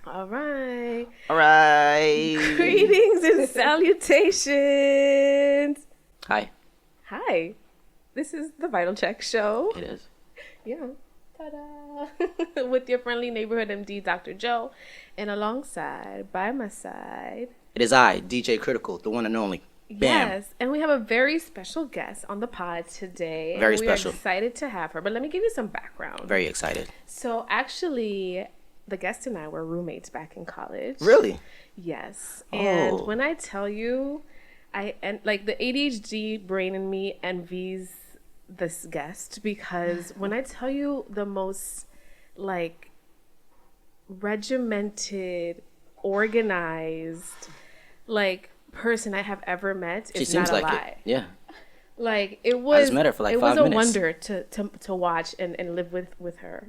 All right. All right. Greetings and salutations. Hi. Hi. This is the Vital Check Show. It is. Yeah. Ta-da. With your friendly neighborhood MD, Dr. Joe. And alongside, by my side. It is I, DJ Critical, the one and only. Bam. Yes. And we have a very special guest on the pod today. Very and special. We're excited to have her. But let me give you some background. Very excited. So actually, the guest and I were roommates back in college. Really? Yes. Oh. And when I tell you, the ADHD brain in me envies this guest, because when I tell you the most like regimented, organized like person I have ever met, She it's seems not a like lie. it. Yeah. Like it was. I just met her for like 5 minutes. It was a wonder to watch and live with her.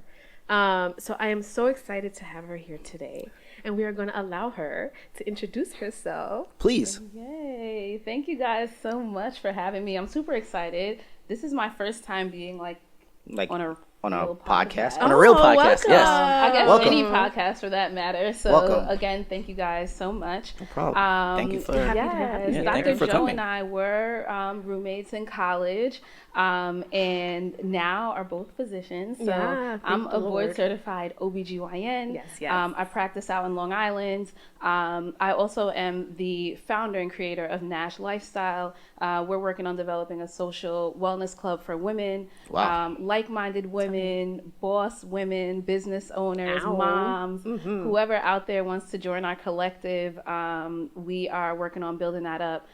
So I am so excited to have her here today, and we are going to allow her to introduce herself. Please. Yay. Thank you guys so much for having me. I'm super excited. This is my first time being like on a real podcast. On a real podcast, welcome. yes. I guess Welcome. any podcast for that matter. So Welcome. again, thank you guys so much. No problem. Thank you for Yes, Yeah, Dr. thank you for Joe coming. and I were roommates in college, and now are both physicians. So Yeah, I'm thank a the board Lord. certified OBGYN. Yes. I practice out in Long Island. I also am the founder and creator of Nash Lifestyle. We're working on developing a social wellness club for women, Wow. like-minded women, boss women, business owners, Ow. moms, Mm-hmm. whoever out there wants to join our collective. We are working on building that up.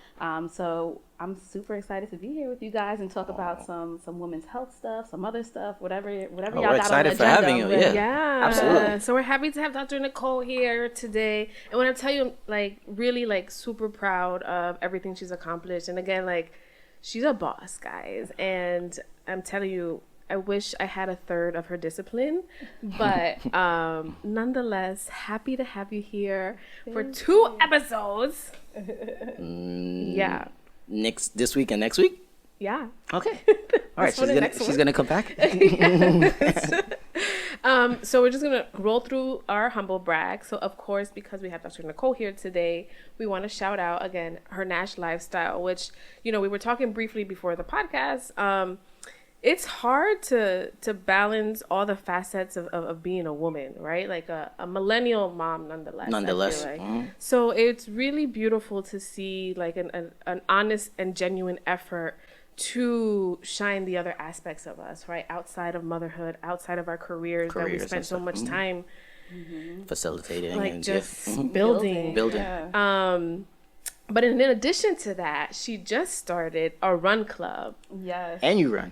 So I'm super excited to be here with you guys and talk about some women's health stuff, some other stuff, whatever y'all we're got on the excited for agenda. having you, Really. yeah. Yeah, Absolutely. So we're happy to have Dr. Nicole here today, and when I tell you, like, really, like, super proud of everything she's accomplished. And again, like, she's a boss, guys, and I'm telling you, I wish I had a third of her discipline, but nonetheless, happy to have you here for 2 episodes. Yeah, This week and next week? yeah. Okay. All right, one and next she's one. gonna come back. So we're just gonna roll through our humble brag. So of course, because we have Dr. Nicole here today, we want to shout out again her Nash Lifestyle, which, you know, we were talking briefly before the podcast. It's hard to balance all the facets of being a woman, right? Like a millennial mom, nonetheless. I feel like. Mhm. So it's really beautiful to see like an honest and genuine effort to shine the other aspects of us, right? Outside of motherhood, outside of our careers that we Careers spend and so stuff. much time Facilitating like and just building. building. Yeah. But in addition to that, she just started a run club. Yes. And you run.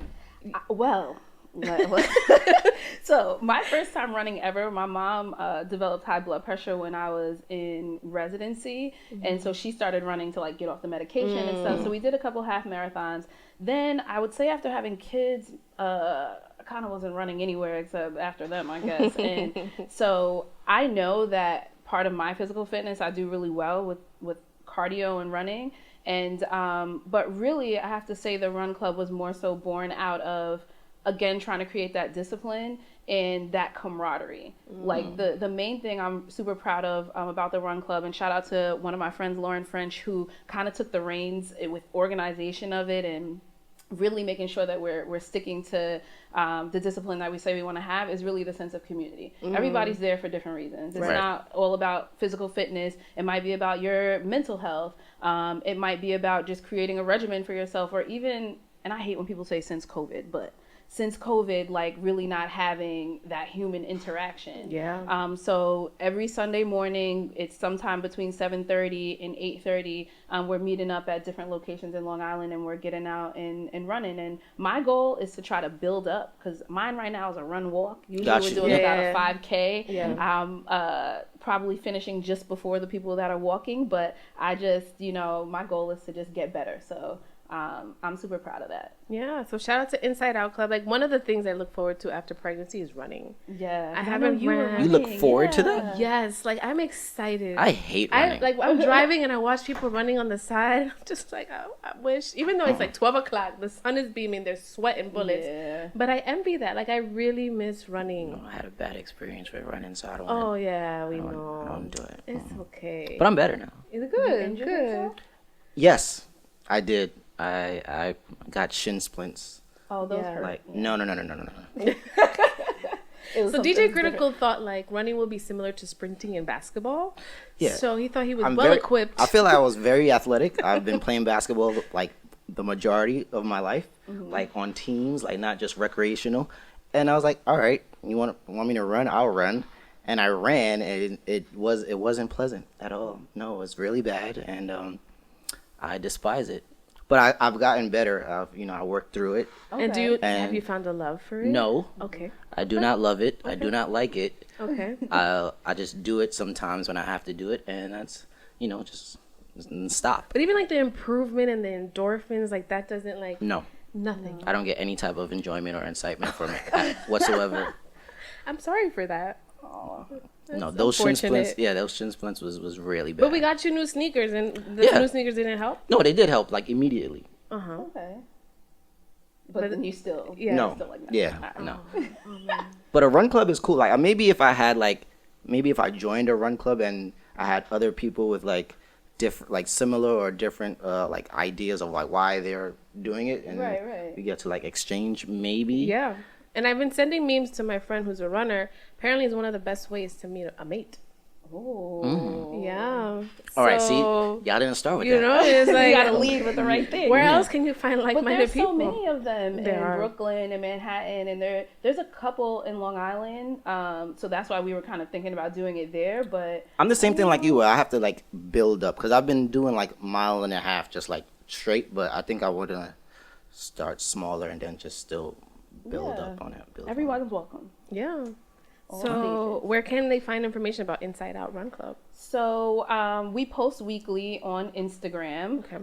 Well, so my first time running ever, my mom developed high blood pressure when I was in residency. And so she started running to like get off the medication and stuff. So we did a couple half marathons. Then I would say after having kids, I kind of wasn't running anywhere except after them, I guess. And so I know that part of my physical fitness, I do really well with cardio and running. And but really, I have to say the run club was more so born out of, again, trying to create that discipline and that camaraderie. Like the main thing I'm super proud of about the run club, and shout out to one of my friends, Lauren French, who kind of took the reins with organization of it and really making sure that we're sticking to the discipline that we say we want to have, is really the sense of community. Everybody's there for different reasons. It's Right. not all about physical fitness. It might be about your mental health. It might be about just creating a regimen for yourself, or even, and I hate when people say since COVID, but since COVID, like really not having that human interaction. Yeah. So every Sunday morning, it's sometime between 7:30 and 8:30. We're meeting up at different locations in Long Island, and we're getting out and running. And my goal is to try to build up, because mine right now is a run walk. Usually Gotcha. we're doing about Yeah. a 5K. Yeah. Probably finishing just before the people that are walking, but I just, my goal is to just get better. So I'm super proud of that. Yeah, so shout out to Inside Out Club. Like, one of the things I look forward to after pregnancy is running. Yeah. I haven't you were ran. You look running, forward to yeah. that? Yes, like, I'm excited. I hate running. I'm driving and I watch people running on the side. I'm just like, oh, I wish, even though it's like 12 o'clock, the sun is beaming, there's sweat and bullets. Yeah. But I envy that. Like, I really miss running. I had a bad experience with running, so I don't Oh, want yeah, we I don't know. It's okay. But I'm better now. It's good. Good. Yes, I did. I got shin splints. Oh, those hurt. Like no. So DJ Critical thought like running will be similar to sprinting in basketball. Yeah. So he thought he was very equipped. I feel like I was very athletic. I've been playing basketball like the majority of my life, like on teams, like not just recreational. And I was like, all right, you want me to run? I'll run. And I ran, and it wasn't pleasant at all. No, it was really bad, and I despise it. But I've gotten better. I worked through it. Okay. And have you found a love for it? No. Okay. I do not love it. Okay. I do not like it. Okay. I just do it sometimes when I have to do it, and that's just stop. But even like the improvement and the endorphins, like that doesn't like nothing. I don't get any type of enjoyment or excitement from it whatsoever. I'm sorry for that. Oh, no, those shin splints. Yeah, those shin splints was really bad. But we got you new sneakers, and the new sneakers didn't help. No, they did help, like immediately. Okay. But then you still, no, still like that. Yeah, no. But a run club is cool. Like maybe if I joined a run club and I had other people with like different, like similar or different, like ideas of like why they're doing it, and we get to like exchange maybe. Yeah. And I've been sending memes to my friend who's a runner. Apparently, it's one of the best ways to meet a mate. Oh. Yeah. All right, see, y'all didn't start with that. You know, it's like you gotta lead with the right thing. Where else can you find like-minded people? But there's so many of them in Brooklyn and Manhattan, and there's a couple in Long Island. So that's why we were kind of thinking about doing it there. But I'm the same thing like you. Where I have to like build up because I've been doing like mile and a half just like straight. But I think I want to start smaller and then just still build up on it. Everyone's welcome. Yeah. So where can they find information about Inside Out Run Club? So we post weekly on Instagram. Okay.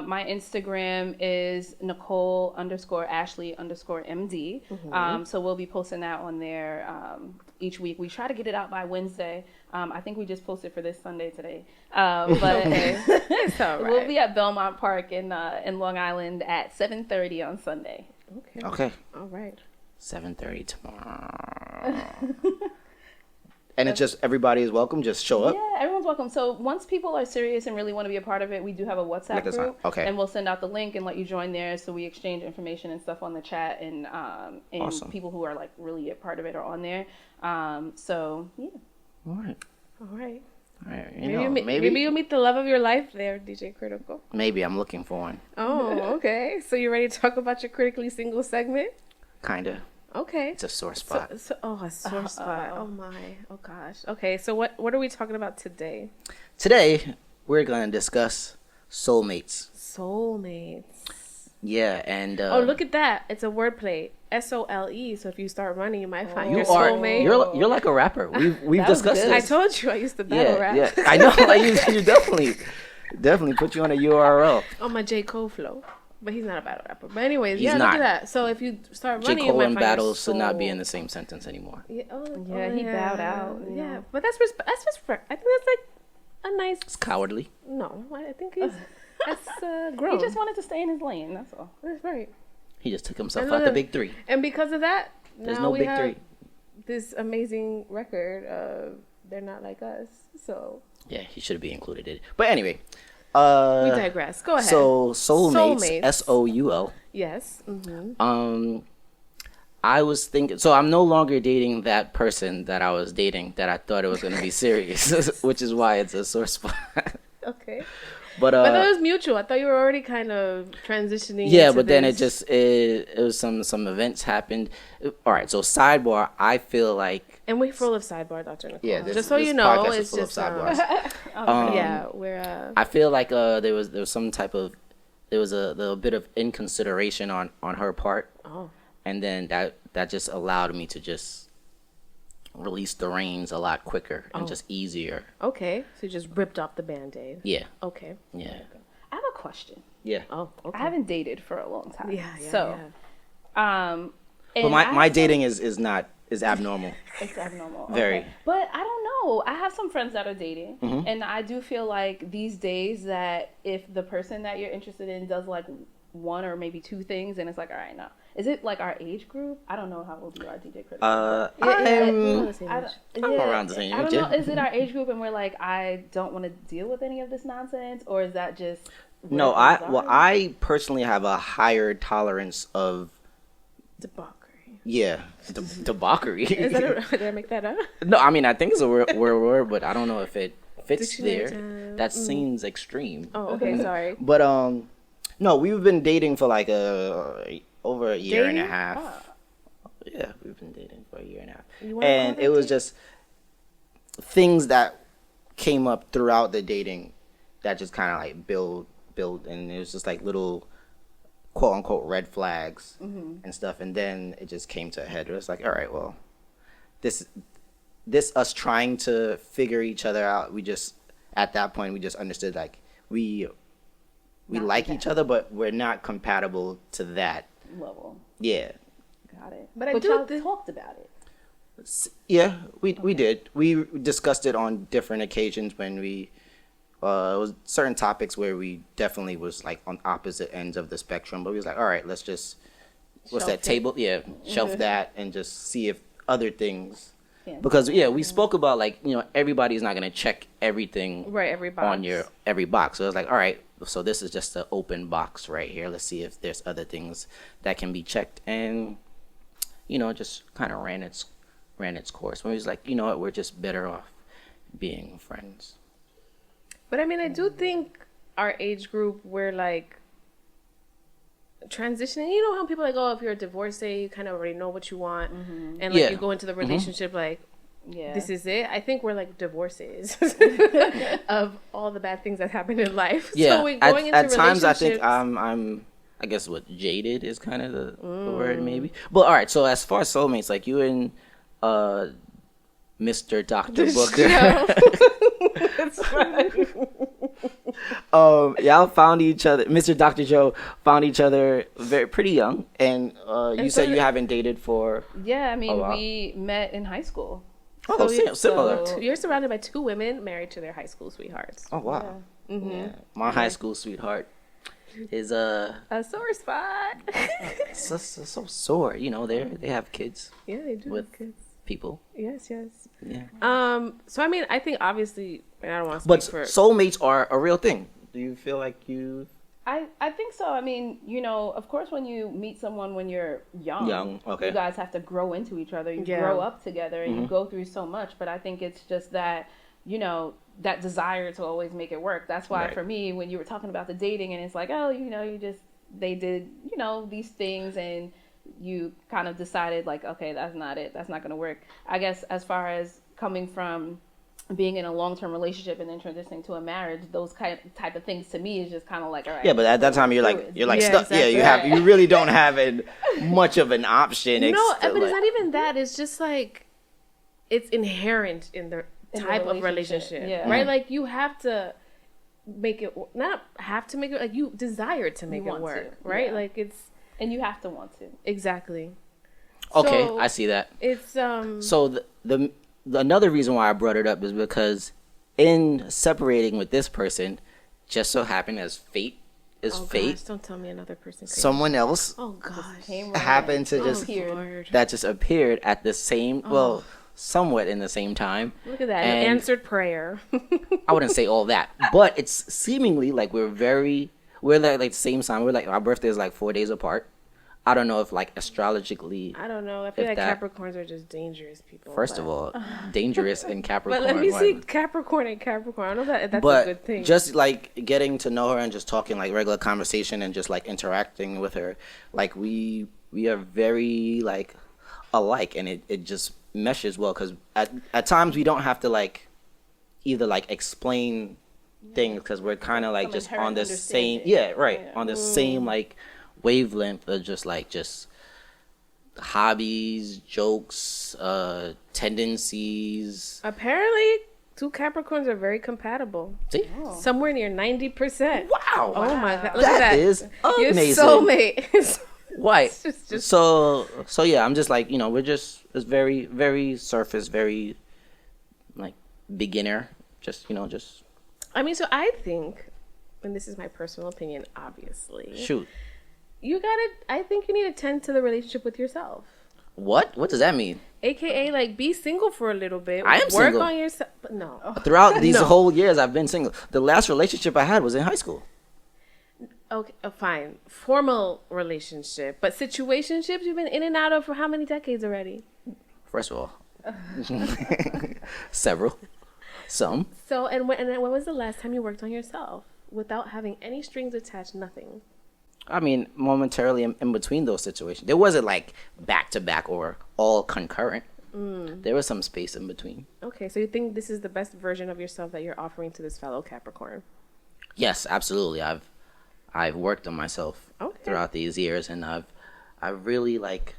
My Instagram is Nicole_Ashley_MD. So we'll be posting that on there each week. We try to get it out by Wednesday. I think we just posted for this Sunday today. But It's all right. We'll be at Belmont Park in Long Island at 7:30 on Sunday. Okay. All right. 7:30 tomorrow. And it's just everybody is welcome. Just show up. Yeah, everyone's welcome. So once people are serious and really want to be a part of it, we do have a WhatsApp group. Okay. And we'll send out the link and let you join there. So we exchange information and stuff on the chat, and awesome. People who are like really a part of it are on there. So yeah. All right. Maybe you'll meet the love of your life there, DJ Critical. Maybe I'm looking for one. Oh, okay. So you ready to talk about your critically single segment? Kinda. Okay. It's a sore spot. A sore spot. Oh my. Oh gosh. Okay. So what are we talking about today? Today we're gonna discuss soulmates. Soulmates. Yeah, and look at that! It's a wordplay. SOLE. So if you start running, you might find your soulmate. You're like a rapper. We've discussed this. I told you I used to battle rap. Yeah, I know. Like you definitely put you on a URL. On my J. Cole flow. But he's not a battle rapper. But anyways, look at that. So if you start running, J. Cole you might and find battles should not be in the same sentence anymore. Yeah, he bowed out. Yeah, but that's respect. I think that's like a nice. It's cowardly. No, I think that's grown. He just wanted to stay in his lane. That's all. That's right. He just took himself out the big three. And because of that, there's no big three. This amazing record of They're Not Like Us. So yeah, he should be included in it. But anyway. We digress. Go ahead. So soulmates. SOUL. Yes. Mm-hmm. I was thinking. So I'm no longer dating that person that I was dating that I thought it was going to be serious, which is why it's a sore spot. Okay. But that was mutual. I thought you were already kind of transitioning. Yeah, but then it was some events happened. All right. So sidebar. I feel like. And we're full of sidebar, Dr. Nicole. Yeah, just so you know, it's just sidebars. yeah, we're. I feel like there was some type of there was a little bit of inconsideration on her part. Oh. And then that just allowed me to just release the reins a lot quicker and just easier. Okay, so you just ripped off the Band-Aid. Yeah. Okay. Yeah. I have a question. Yeah. Oh, okay. I haven't dated for a long time. Yeah. So, but my dating is abnormal. It's abnormal. Very. Okay. But I don't know. I have some friends that are dating, and I do feel like these days that if the person that you're interested in does like one or maybe two things, and it's like, all right, no. Is it like our age group? I don't know how old you are, DJ Critical. I'm around the same I age. don't know. Is it our age group and we're like, I don't want to deal with any of this nonsense, or is that just No, I personally have a higher tolerance of Debauchery. debauchery. Is that did I make that up? No, I mean I think it's a word, but I don't know if it fits Dictionary there. time. That seems extreme. Oh, okay, sorry. But no, we've been dating for like over a year and a Dating? half. Oh. Yeah, we've been dating for a year and a half, You wanna and call it that was dating? just things that came up throughout the dating that just kind of like build, and it was just like little quote unquote red flags and stuff, and then it just came to a head. It was like, all right, well, this us trying to figure each other out. We just at that point we just understood like we like each other, but we're not compatible to that. level? Yeah. Got it. But I but do y'all think- talked about it. Yeah, we did. We discussed it on different occasions when we it was certain topics where we definitely was like on opposite ends of the spectrum, but we was like, all right, let's just Shelf it. table? Yeah, shelf that and just see if other things Yeah. because we spoke about like, everybody's not gonna check everything Right, every box. on your every box. So I was like, all right, so this is just an open box right here. Let's see if there's other things that can be checked, and just kind of ran its course. When it was like, you know what, we're just better off being friends. But I mean, I do think our age group, we're like transitioning. You know how people are like, oh, if you're a divorcee, you kind of already know what you want, and like Yeah. you go into the relationship like, Yeah. this is it. I think we're like divorces of all the bad things that happen in life. Yeah, So we're going into at times I think relationships- I guess what jaded is kind of the word maybe. But all right, so as far as soulmates, like you and Mr. Dr. Booker, That's right. y'all found each other. Mr. Dr. Joe found each other pretty young, and you so said you haven't dated for. Yeah, I mean, wow. we met in high school. Oh, similar. so- You're surrounded by two women married to their high school sweethearts. Oh wow. Yeah. My high school sweetheart is A sore spot. so sore. They have kids Yeah, they do. with have kids. people. Yes. Yeah. So I mean, I think obviously, and I don't want to But speak for. soulmates are a real thing. Do you feel like you? I think so. I mean, of course, when you meet someone when you're young, okay. you guys have to grow into each other. You Yeah. grow up together and you go through so much. But I think it's just that, that desire to always make it work. That's why Right. for me, when you were talking about the dating and it's like, oh, they did, these things and you kind of decided like, okay, that's not it. That's not going to work. I guess as far as coming from being in a long-term relationship and then transitioning to a marriage, those type of things to me is just kind of like, all right. Yeah, but at that time you're like Yeah, stuck. exactly. Yeah, you really don't have much of an option. No, but it's not even that. It's just like it's inherent in the In the type of relationship, relationship, yeah. right? Like you have to make it not have to make it like you desire to make it want work, to, right? yeah. Like it's And you have to want to. exactly. Okay, So, I see that. It's So the another reason why I brought it up is because in separating with this person, just so happened as fate is oh fate, gosh, don't tell me another person. crazy. someone else Oh gosh. Came right happened to in. just Appeared. Lord. that just appeared at the same somewhat in the same time. Look at that. An And answered prayer. I wouldn't say all that, but it's seemingly like we're like the same time. We're like our birthday is like 4 days apart. I don't know if like astrologically. I don't know. I feel If like that- Capricorns are just dangerous people. First of all, dangerous and Capricorn. but let me see one. Capricorn and Capricorn. I don't know if that's But a good thing. just like getting to know her and just talking like regular conversation and just like interacting with her, like we are very like alike, and it just meshes well because at times we don't have to like either like explain things because we're kind of like Some just inherent on the same understanding. Yeah. on the same like wavelength of just hobbies, jokes, tendencies. Apparently, two Capricorns are very compatible. See? Somewhere near 90%. Wow. Oh my god! Look That at that. is Your amazing. soulmate. Right. just- So yeah, I'm just like, we're just it's very, very surface, very like beginner. Just I mean, so I think, and this is my personal opinion, obviously, shoot. I think you need to tend to the relationship with yourself. What does that mean? AKA, like, be single for a little bit. I am Work single. on yourself. But no. Throughout these No. whole years, I've been single. The last relationship I had was in high school. Okay, fine. Formal relationship. But situationships you've been in and out of for how many decades already? First of all, several, some. So, and when was the last time you worked on yourself without having any strings attached, nothing? I mean, momentarily in between those situations. There wasn't like back to back or all concurrent. There was some space in between. Okay, so you think this is the best version of yourself that you're offering to this fellow Capricorn? Yes, absolutely. I've worked on myself Okay. throughout these years, and I've really like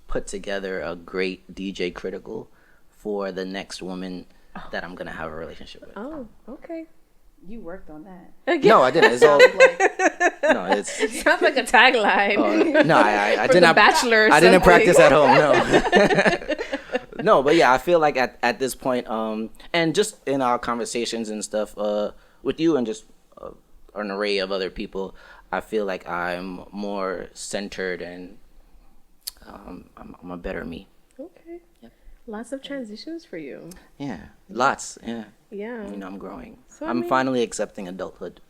put together a great DJ critical for the next woman that I'm gonna have a relationship with. Oh, okay. You worked on that. No, I didn't. It's all no. It's Sounds like a tagline. no. I For did The not. Bachelor or I didn't something. practice at home. No. No, but yeah, I feel like at this point, and just in our conversations and stuff, with you and just an array of other people, I feel like I'm more centered and I'm a better me. Okay. Lots of transitions for you. Yeah, lots. Yeah, Yeah. you know, I'm growing. So, I I'm mean- finally accepting adulthood.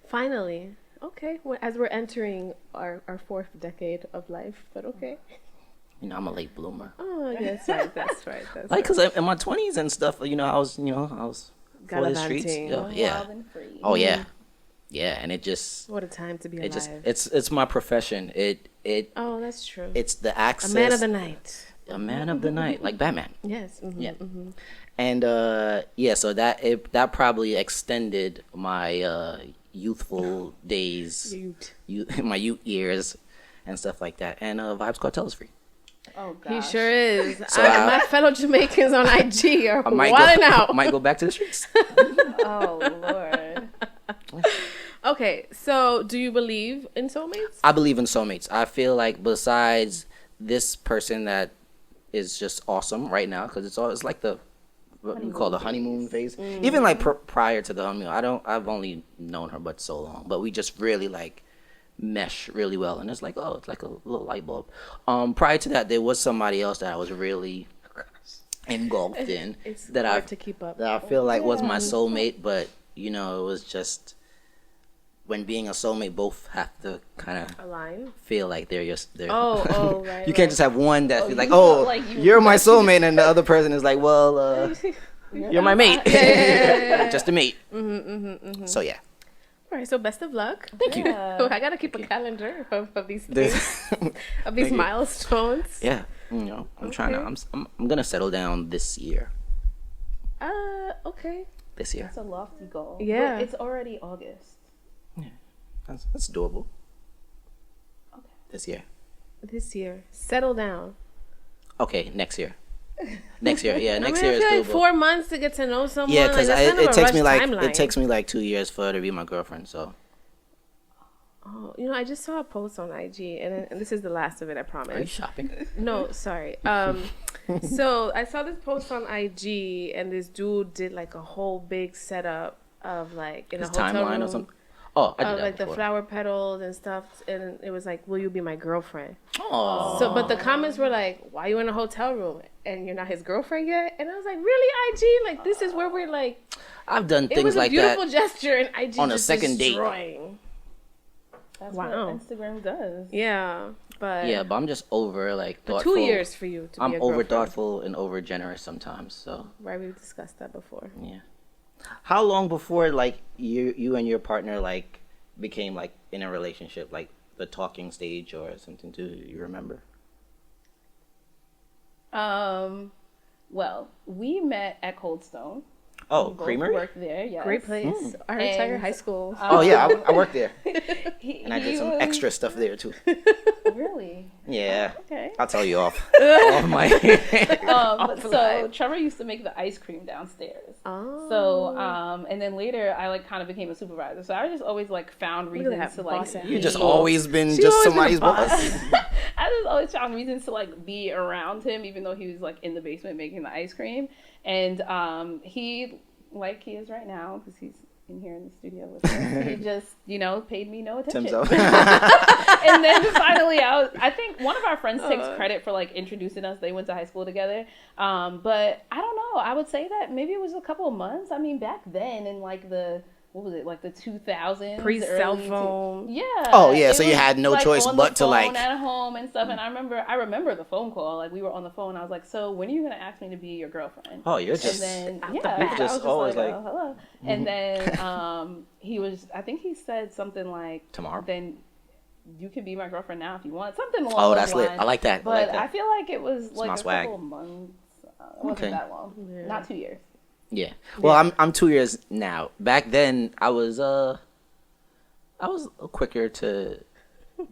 Finally. Okay. Well, as we're entering our fourth decade of life, but okay. You know, I'm a late bloomer. Oh, yes, right. That's right. That's Like, right. cause in my 20s and stuff, I was for the streets. Gallivanting. Yeah. Wild and free. Oh yeah, yeah, and it just What a time to be it alive. just it's my profession. It Oh, that's true. it's the access. A man of the night. A man of the night, like Batman. Yes. Mm-hmm, Yeah. Mm-hmm. And yeah, so that probably extended my youthful days, my youth years, and stuff like that. And Vibes Cartel is free. Oh god. He sure is. So my fellow Jamaicans on IG are I might wilding go, out. might go back to the streets. Oh lord. Okay, so do you believe in soulmates? I believe in soulmates. I feel like besides this person that is just awesome right now, because it's like the what you call the honeymoon phase. Even like prior to the honeymoon, I've only known her but so long, but we just really like mesh really well, and it's like it's like a little light bulb. Prior to that, there was somebody else that I was really engulfed in It's that hard to keep up. that I feel like was my soulmate, but you know, it was just when being a soulmate, both have to kind of Align. feel like they're they're Oh, right. you can't just have one that feels like, you felt oh, like you- you're my soulmate, and the other person is like, well, you're my mate, just a mate. So yeah, All right, so best of luck. thank you. Oh, I gotta keep a calendar of these This- things, of these Thank you. milestones. Yeah, you know, I'm trying to. I'm gonna settle down this year. Okay. This year, It's a lofty goal. Yeah. But it's already August. that's doable. Okay. This year. This year, settle down. Okay, next year. Next year, yeah, next I year mean, is I feel doable. like 4 months to get to know someone. Yeah, because like, that's kind of it a takes me rushed like timeline. it takes me like 2 years for her to be my girlfriend. So Oh, you know, I just saw a post on IG, and this is the last of it. I promise. are you shopping? No, sorry. So I saw this post on IG, and this dude did like a whole big setup of like in His a hotel timeline room, or something. Oh, I did of that like the before. flower petals and stuff, and it was like, "Will you be my girlfriend?" Oh, So, but the comments were like, "Why you in a hotel room and you're not his girlfriend yet?" And I was like, "Really, IG? Like this is where we're like." I've done It things was a like beautiful that. gesture, and IG on a just second date. destroying. That's Wow. what Instagram does. Yeah, but Yeah, but I'm just over like for thoughtful. 2 years for you to I'm be a over girlfriend. thoughtful and over generous sometimes. So Right, we've discussed that before. yeah. How long before like you and your partner like became like in a relationship, like the talking stage or something? Do you remember? Well, we met at Cold Stone. Oh, We both Creamery. worked there. Yes. Great place. Our entire And, high school. Oh yeah, I worked there, He, and I did he some was- extra stuff there too. Really? Yeah, Okay. I'll tell you off my. So Trevor used to make the ice cream downstairs. Oh. So, and then later I like kind of became a supervisor. So I just always like found at reasons that to like. boss ass. You just be- always been She just always been a somebody's boss. I just always found reasons to like be around him, even though he was like in the basement making the ice cream. And he, like he is right now, because he's in here in the studio with me. He just, paid me no attention. Timzo. And then finally, I think one of our friends takes credit for like introducing us. They went to high school together. But I don't know. I would say that maybe it was a couple of months. I mean, back then in like what was it, like the 2000s? Pre-cell phone. Yeah. Oh, yeah, so you had no choice on but the to, like... at home and stuff, and I remember the phone call. Like, we were on the phone, I was like, so when are you going to ask me to be your girlfriend? Oh, you're just... And then, you're I just was always like... oh, hello. And then I think he said something like... Tomorrow? Then you can be my girlfriend now if you want. Something along those lines. Oh, that's lit. I like that. But I feel like it was like a swag. couple of months. It wasn't that long. Yeah. Not 2 years. Yeah. Well, I'm 2 years now. Back then, I was quicker to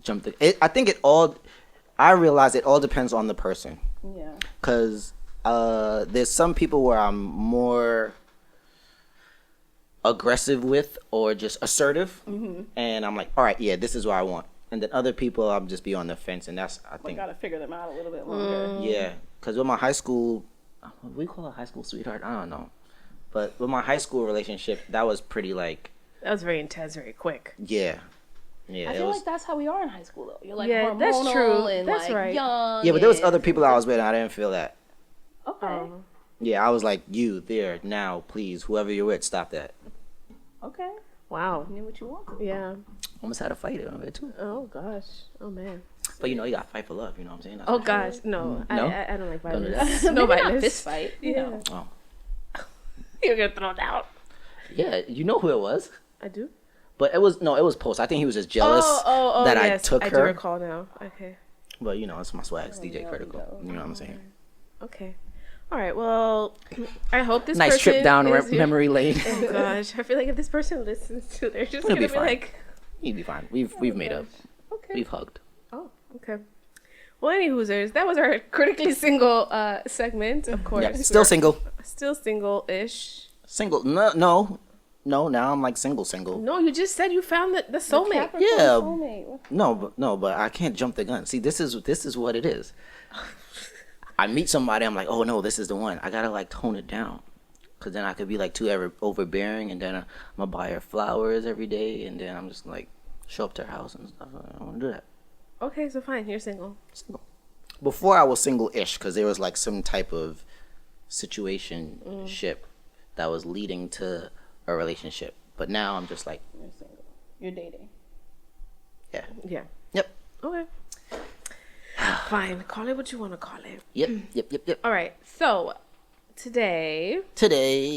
jump I think I realize it all depends on the person. Yeah. Because there's some people where I'm more aggressive with or just assertive. Mm-hmm. And I'm like, all right, yeah, this is what I want. And then other people, I'll just be on the fence. And that's, I think. Got to figure them out a little bit longer. Yeah. Because with my high school, what do we call a high school sweetheart? I don't know. But with my high school relationship, that was pretty like... That was very intense, very quick. Yeah. Yeah. I feel like that's how we are in high school, though. You're like hormonal that's true. And that's like right. young. Yeah, but there was other people I was with and I didn't feel that. Okay. Yeah, I was like, you, there, now, please, whoever you're with, stop that. Okay. Wow. You knew what you wanted. Yeah. Almost had a fight on it, too. Oh, gosh. Oh, man. But, you got to fight for love, you know what I'm saying? That's oh, gosh. No. No? I don't like violence. Don't do that. No violence. Fist fight. Yeah. Oh. You're going to throw it out. Yeah, you know who it was. I do? But it was post. I think he was just jealous that yes. I took her. I do recall now. Okay. But, it's my swag. It's DJ Critical. You know what I'm saying? Okay. All right. Well, I hope this nice person trip down is memory lane. Oh, gosh. I feel like if this person listens to, they're just going to be like... He'd be fine. We've made up. Okay. We've hugged. Oh, okay. Well, any hoosers, that was our critically single segment, of course. Yeah, still single. Still single-ish. Single. No. Now I'm like single. No, you just said you found the soulmate. Yeah. Soulmate. No, but I can't jump the gun. See, this is what it is. I meet somebody, I'm like, oh no, this is the one. I gotta like tone it down, cause then I could be like too overbearing, and then I'm gonna buy her flowers every day, and then I'm just like show up to her house and stuff. I don't want to do that. Okay, so fine, you're single. Before I was single-ish, cause there was like some type of situationship that was leading to a relationship. But now I'm just like, you're single. You're dating. Yeah. Yeah. Yep. Okay. Fine. Call it what you want to call it. Yep. All right. So today,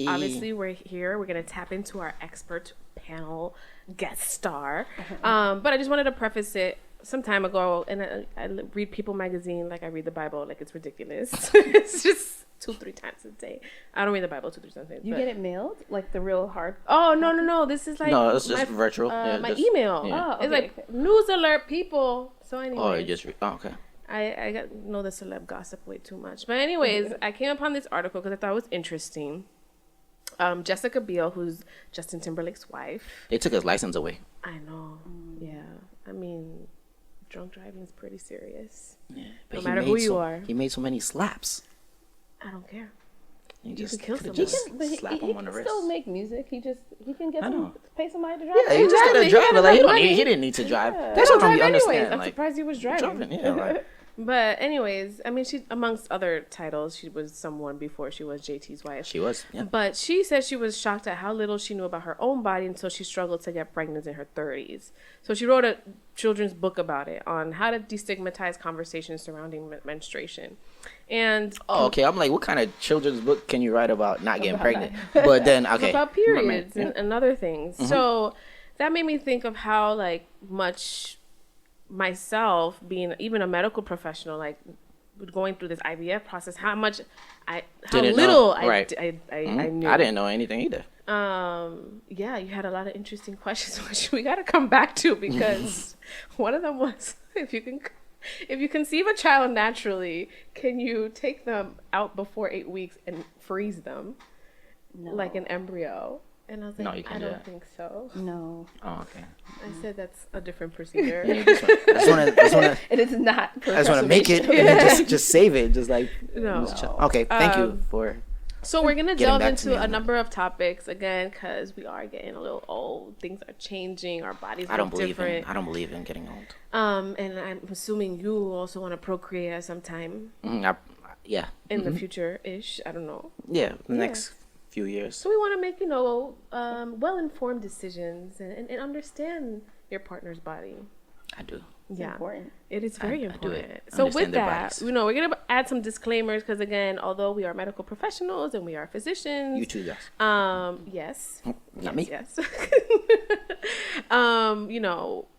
obviously we're here. We're going to tap into our expert panel guest star. But I just wanted to preface it some time ago, and I read People magazine like I read the Bible, like it's ridiculous. It's just 2-3 times a day. I don't read the Bible 2-3 times a day. You get it mailed? Like the real hard? Oh, no. This is like... No, it's just virtual. My email. Yeah. Oh, okay. It's like news alert people. So anyway. Oh, you just... okay. I know the celeb gossip way too much. But anyways, I came upon this article because I thought it was interesting. Jessica Biel, who's Justin Timberlake's wife. They took his license away. I know. Yeah. I mean, drunk driving is pretty serious. Yeah. No matter who you are. He made so many slaps. I don't care. You can kill someone. Slap him on the wrist. He can still make music. He can pay somebody to drive. Yeah, he just gotta drive. But like, he didn't need to drive. Yeah. That's what I don't anyways. understand. I'm like, surprised he was driving. Yeah, like, But anyways, I mean, she, amongst other titles, she was someone before she was JT's wife. She was, yeah. But she said she was shocked at how little she knew about her own body until she struggled to get pregnant in her 30s. So she wrote a children's book about it, on how to destigmatize conversations surrounding menstruation. And okay. I'm like, what kind of children's book can you write about not getting pregnant? But then, okay. About periods and other things. Mm-hmm. So that made me think of how, like, much myself, being even a medical professional, like going through this IVF process, how little I knew. I didn't know anything either. Yeah, you had a lot of interesting questions which we got to come back to, because one of them was, if you conceive a child naturally, can you take them out before 8 weeks and freeze them like an embryo? And I was like, no, you can't I don't think so. No. Oh, okay. I said that's a different procedure. I just wanna, it is not. I just want to make it and then just save it. Just like, no. Okay, thank you for So we're gonna Getting delve back to me into a on that. number of topics again because we are getting a little old. Things are changing. Our bodies I are don't believe different. in. I don't believe in getting old. And I'm assuming you also want to procreate at some time Yeah. in the future-ish. I don't know. Yeah. The next few years. So we want to make well-informed decisions and understand your partner's body. I do. It's important. It is very I do important. it. So Understand with their that, bodies. we're gonna add some disclaimers because again, although we are medical professionals and we are physicians, You too, guys. yes, Not me. yes.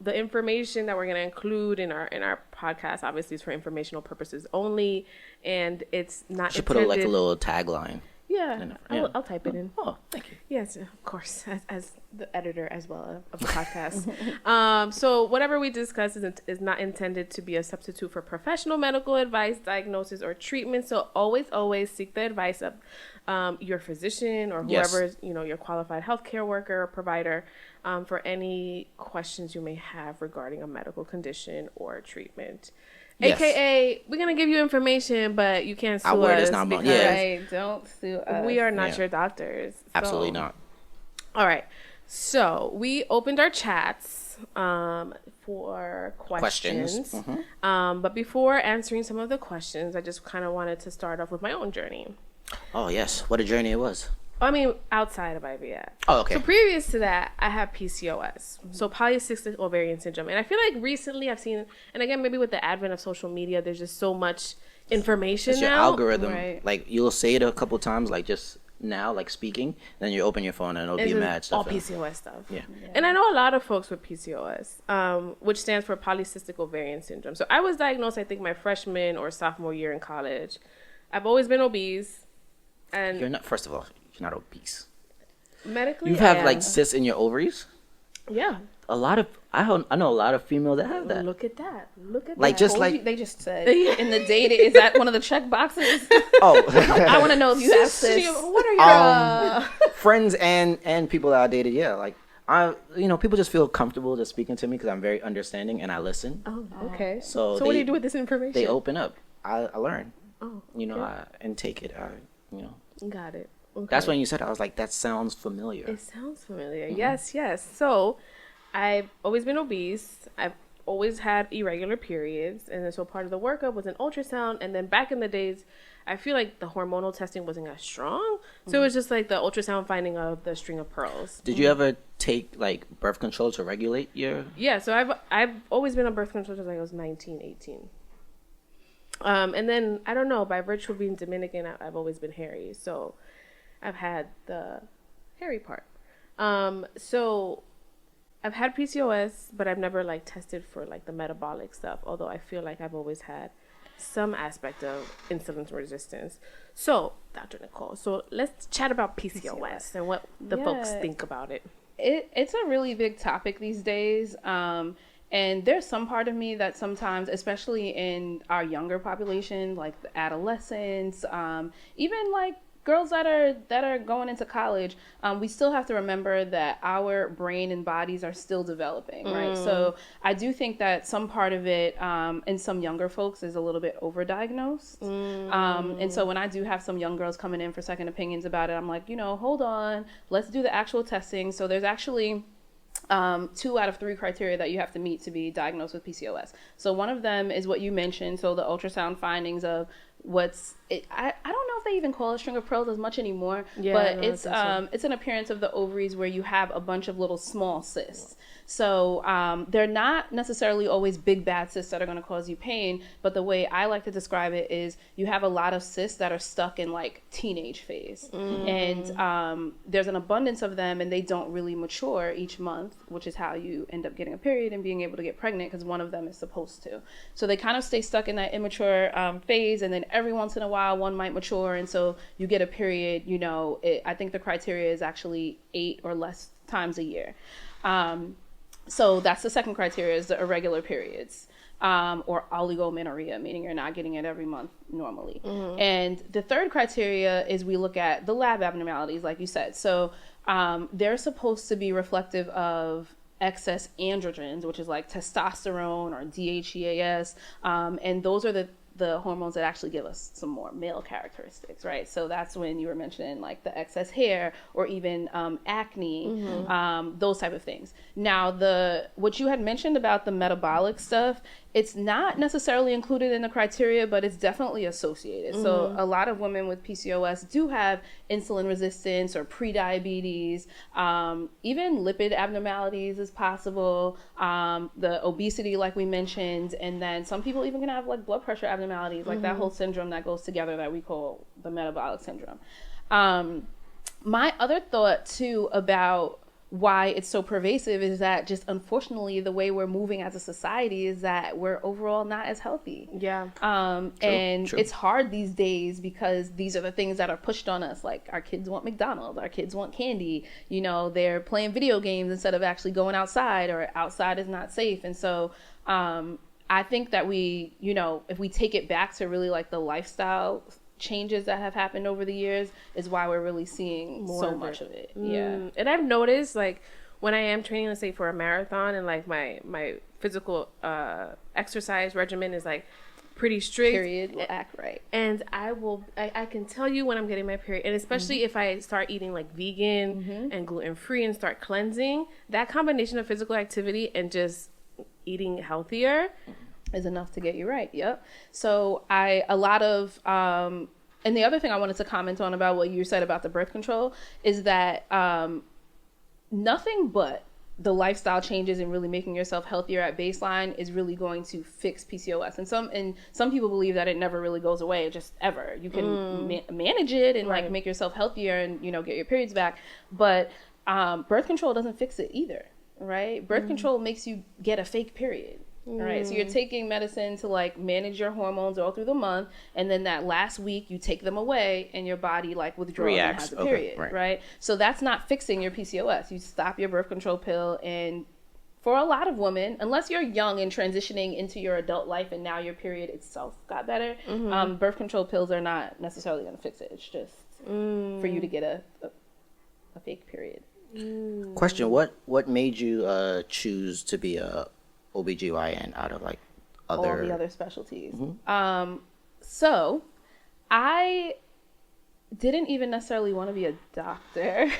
The information that we're gonna include in our podcast obviously is for informational purposes only, and it's not. Should put a little tagline. Yeah, Yeah. I'll type it in. Oh, thank you. Yes, of course, as the editor as well of the podcast. So whatever we discuss is not intended to be a substitute for professional medical advice, diagnosis, or treatment. So always seek the advice of your physician or Yes. whoever your qualified healthcare worker or provider for any questions you may have regarding a medical condition or treatment. Yes. AKA, we're gonna give you information, but you can't sue Our word us is not bond. because Yeah. Right, don't sue us. we are not Yeah. your doctors. Absolutely So- not. All right. So we opened our chats for questions. But before answering some of the questions, I just kind of wanted to start off with my own journey. Oh yes, what a journey it was. I mean, outside of IVF. Oh, okay. So previous to that, I have PCOS, so polycystic ovarian syndrome, and I feel like recently I've seen, and again maybe with the advent of social media, there's just so much information It's your now. algorithm. Right. Like you'll say it a couple times, like just now, like speaking. Then you open your phone and it'll It's be just mad stuff. all PCOS stuff. Yeah. And I know a lot of folks with PCOS, which stands for polycystic ovarian syndrome. So I was diagnosed, I think, my freshman or sophomore year in college. I've always been obese, and You're not. First of all, you're not obese. medically, You I have am. like cysts in your ovaries. Yeah. A lot of I know a lot of females that have that. Look at that. Look at Like that. just Told like you- they just said in the data, is that one of the check boxes? oh, I want to know if you have cysts. What are your friends and people that I dated. Yeah, like people just feel comfortable just speaking to me because I'm very understanding and I listen. Oh, okay. So what do you do with this information? They open up. I learn. Oh, I and take it. got it. Okay. That's when you said I was like, that sounds familiar. It sounds familiar. Yes. So, I've always been obese. I've always had irregular periods, and then so part of the workup was an ultrasound. And then back in the days, I feel like the hormonal testing wasn't as strong, so it was just like the ultrasound finding of the string of pearls. Did you ever take like birth control to regulate your? Yeah. So I've always been on birth control since I was 19, 18. And then I don't know, by virtue of being Dominican, I've always been hairy, so I've had the hairy part. So I've had PCOS, but I've never like tested for like the metabolic stuff, although I feel like I've always had some aspect of insulin resistance. So, Dr. Nicole, so let's chat about PCOS and what the folks Yeah. think about it. It's a really big topic these days. And there's some part of me that sometimes, especially in our younger population, like the adolescents, even like girls that are going into college, we still have to remember that our brain and bodies are still developing, right? So I do think that some part of it in some younger folks is a little bit overdiagnosed. And so when I do have some young girls coming in for second opinions about it, I'm like, hold on, let's do the actual testing. So there's actually 2 out of 3 criteria that you have to meet to be diagnosed with PCOS. So one of them is what you mentioned. So the ultrasound findings of I don't know if they even call it string of pearls as much anymore, Yeah, but no, it's I think it's an appearance of the ovaries where you have a bunch of little small cysts. So they're not necessarily always big bad cysts that are going to cause you pain, but the way I like to describe it is you have a lot of cysts that are stuck in like teenage phase, and there's an abundance of them, and they don't really mature each month, which is how you end up getting a period and being able to get pregnant, because one of them is supposed to. So they kind of stay stuck in that immature phase, and then every once in a while one might mature, and so you get a period. I think the criteria is actually 8 or less times a year. So that's the second criteria, is the irregular periods, or oligomenorrhea, meaning you're not getting it every month normally. And the third criteria is we look at the lab abnormalities, like you said. So they're supposed to be reflective of excess androgens, which is like testosterone or DHEAS, and those are the hormones that actually give us some more male characteristics, right? So that's when you were mentioning like the excess hair or even acne, those type of things. Now, what you had mentioned about the metabolic stuff, it's not necessarily included in the criteria, but it's definitely associated. So a lot of women with PCOS do have insulin resistance or prediabetes, even lipid abnormalities is possible, the obesity like we mentioned, and then some people even can have like blood pressure abnormalities, like that whole syndrome that goes together that we call the metabolic syndrome. My other thought too about why it's so pervasive is that just unfortunately the way we're moving as a society is that we're overall not as healthy. Yeah. True. It's hard these days because these are the things that are pushed on us. Like our kids want McDonald's, our kids want candy, you know, they're playing video games instead of actually going outside, or outside is not safe. And so I think that we, you know, if we take it back to really like the lifestyle changes that have happened over the years is why we're really seeing so much of it. Yeah. And I've noticed like when I am training, let's say for a marathon, and like my physical exercise regimen is like pretty strict. Period will act right. And I can tell you when I'm getting my period, and especially if I start eating like vegan and gluten free and start cleansing, that combination of physical activity and just eating healthier is enough to get you right. Yep. So and the other thing I wanted to comment on about what you said about the birth control is that nothing but the lifestyle changes and really making yourself healthier at baseline is really going to fix PCOS. And some people believe that it never really goes away, just ever. You can manage it and like make yourself healthier and, you know, get your periods back. But birth control doesn't fix it either, right? Birth control makes you get a fake period. All right, so you're taking medicine to like manage your hormones all through the month, and then that last week you take them away and your body like withdraws and has a period, right? So that's not fixing your PCOS. You stop your birth control pill, and for a lot of women, unless you're young and transitioning into your adult life and now your period itself got better, birth control pills are not necessarily going to fix it. It's just for you to get a fake period. Question, what made you choose to be a OBGYN out of like all the other specialties? So I didn't even necessarily want to be a doctor.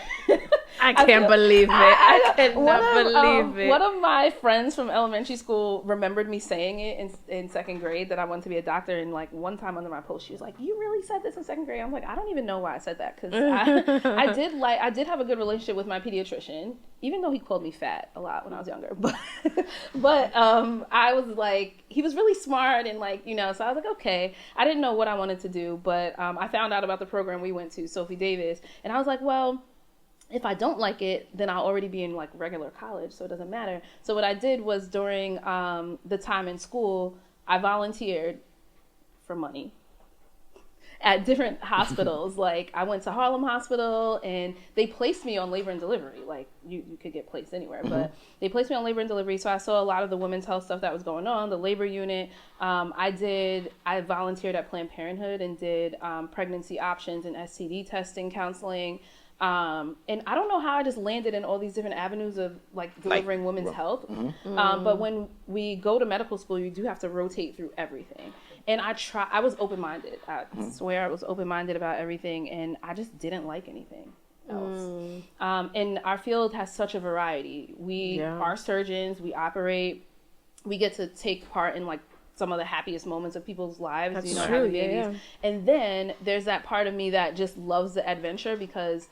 I can't believe it. I cannot believe it. One of my friends from elementary school remembered me saying it in second grade that I wanted to be a doctor. And like one time under my post, she was like, "You really said this in second grade?" I'm like, I don't even know why I said that, because I did have a good relationship with my pediatrician, even though he called me fat a lot when I was younger. But I was like, he was really smart and like, you know, so I was like, okay. I didn't know what I wanted to do, but I found out about the program we went to, Sophie Davis, and I was like, well, if I don't like it, then I'll already be in like regular college, so it doesn't matter. So what I did was during the time in school, I volunteered for money at different hospitals. Like I went to Harlem Hospital and they placed me on labor and delivery. Like you could get placed anywhere, but they placed me on labor and delivery. So I saw a lot of the women's health stuff that was going on, the labor unit. I volunteered at Planned Parenthood and did pregnancy options and STD testing, counseling. And I don't know how I just landed in all these different avenues of like delivering women's health. But when we go to medical school, you do have to rotate through everything. And I was open-minded. I swear I was open-minded about everything, and I just didn't like anything else. And our field has such a variety. We are surgeons, we operate, we get to take part in like some of the happiest moments of people's lives. That's true, having babies. Yeah. And then there's that part of me that just loves the adventure, because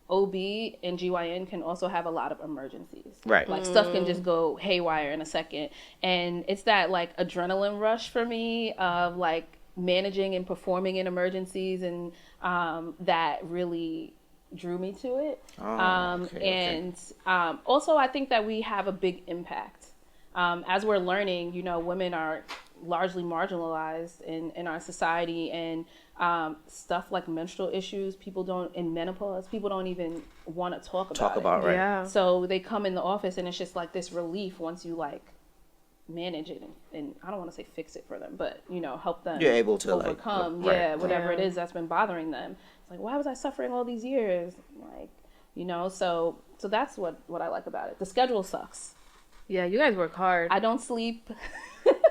OB and GYN can also have a lot of emergencies. Right. Like stuff can just go haywire in a second. And it's that like adrenaline rush for me of like managing and performing in emergencies, and that really drew me to it. Also I think that we have a big impact. As we're learning, you know, women are largely marginalized in our society, and stuff like menstrual issues, in menopause, people don't even want to talk about it. Right? Yeah. So they come in the office and it's just like this relief once you like manage it and I don't want to say fix it for them, but you know, help them. You're able to overcome, whatever it is that's been bothering them. It's like, why was I suffering all these years? Like, you know, so that's what I like about it. The schedule sucks. Yeah, you guys work hard. I don't sleep.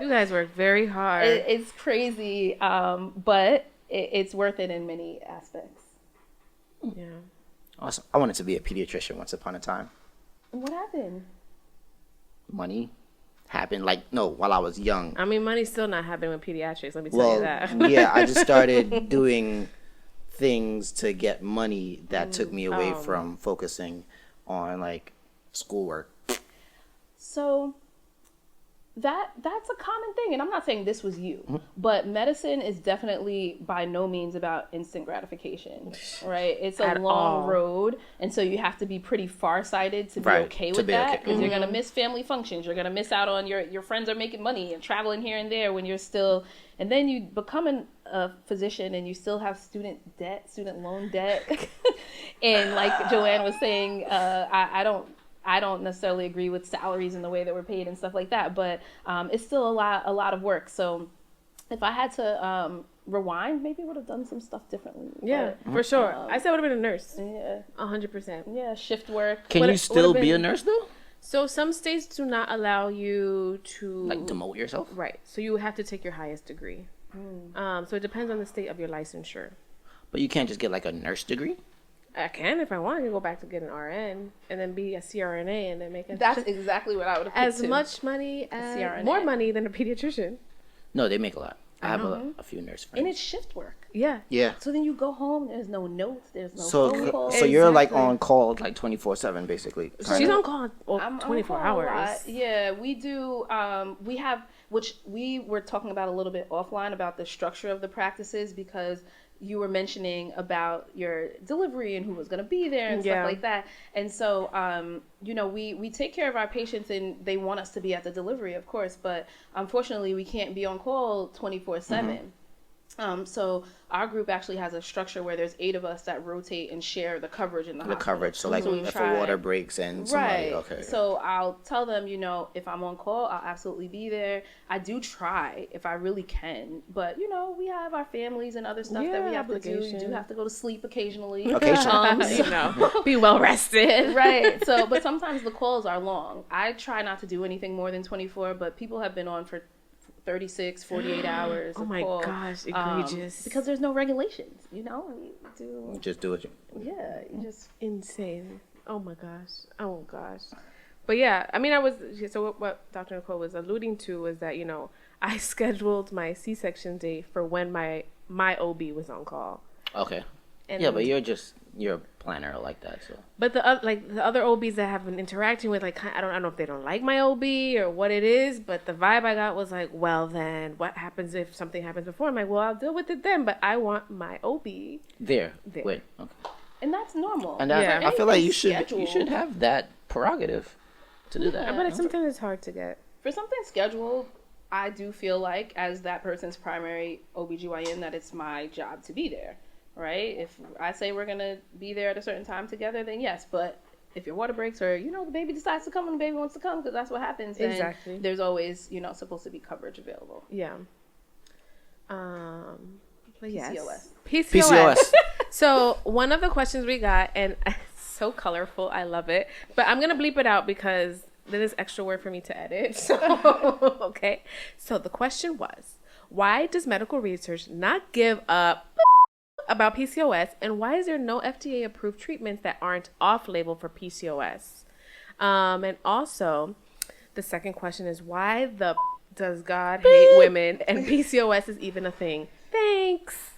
You guys work very hard. It's crazy, but it's worth it in many aspects. Yeah. Awesome. I wanted to be a pediatrician once upon a time. What happened? Money happened while I was young. I mean, money's still not happening with pediatrics. Let me tell you that. Yeah, I just started doing things to get money that took me away from focusing on like schoolwork. So that's a common thing, and I'm not saying this was you, but medicine is definitely by no means about instant gratification, right? It's a long road, and so you have to be pretty farsighted to be okay with that, because you're gonna miss family functions, you're gonna miss out on your friends are making money and traveling here and there when you're still, and then you become a physician and you still have student loan debt, and like Joanne was saying, I don't necessarily agree with salaries and the way that we're paid and stuff like that, but it's still a lot of work. So if I had to rewind, maybe I would have done some stuff differently. Yeah, for sure. I said I would have been a nurse. Yeah. 100%. Yeah, shift work. Can you still be a nurse though? So some states do not allow you to like demote yourself. Right. So you have to take your highest degree. So it depends on the state of your licensure. But you can't just get like a nurse degree? I can if I want. I can go back to get an RN and then be a CRNA and then make That's exactly what I would have picked as much money as CRNA. More money than a pediatrician. No, they make a lot. I have a few nurse friends. And it's shift work. Yeah. Yeah. So then you go home. There's no notes. There's no phone calls. So you're like on call like 24/7 basically. She's on call 24 hours. Yeah, we do. We have, which we were talking about a little bit offline about the structure of the practices, because you were mentioning about your delivery and who was going to be there and stuff like that. And so, we take care of our patients and they want us to be at the delivery, of course, but unfortunately we can't be on call 24/7. So our group actually has a structure where there's 8 of us that rotate and share the coverage in the hospital. Coverage. So like if a water breaks and somebody, okay. So I'll tell them, if I'm on call, I'll absolutely be there. I do try if I really can, but we have our families and other stuff that we have to do. You do have to go to sleep occasionally. Be well rested. Right. So, but sometimes the calls are long. I try not to do anything more than 24, but people have been on for 36, 48 hours. Oh my gosh, egregious. Because there's no regulations, you just do it. Yeah, you just insane. Oh my gosh. But yeah, I mean, so what Dr. Nicole was alluding to was that, I scheduled my C-section date for when my OB was on call. Okay. And but you're a planner like that, so. But the other OBs that have been interacting with, like, I don't know if they don't like my OB or what it is, but the vibe I got was like, well, then what happens if something happens before? I'm like, well, I'll deal with it then, but I want my OB there. Wait, okay. And that's normal. And I feel like you should have that prerogative to do that. But sometimes it's hard to get. For something scheduled, I do feel like, as that person's primary OBGYN, that it's my job to be there. Right? If I say we're going to be there at a certain time together, then yes. But if your water breaks or, the baby decides to come and the baby wants to come, because that's what happens, then there's always, supposed to be coverage available. Yeah. PCOS. PCOS. So one of the questions we got, and it's so colorful, I love it, but I'm going to bleep it out because then it's extra work for me to edit. So, okay. So the question was, why does medical research not give up about PCOS, and why is there no FDA approved treatments that aren't off label for PCOS? And also the second question is, why does God hate women and PCOS is even a thing? Thanks.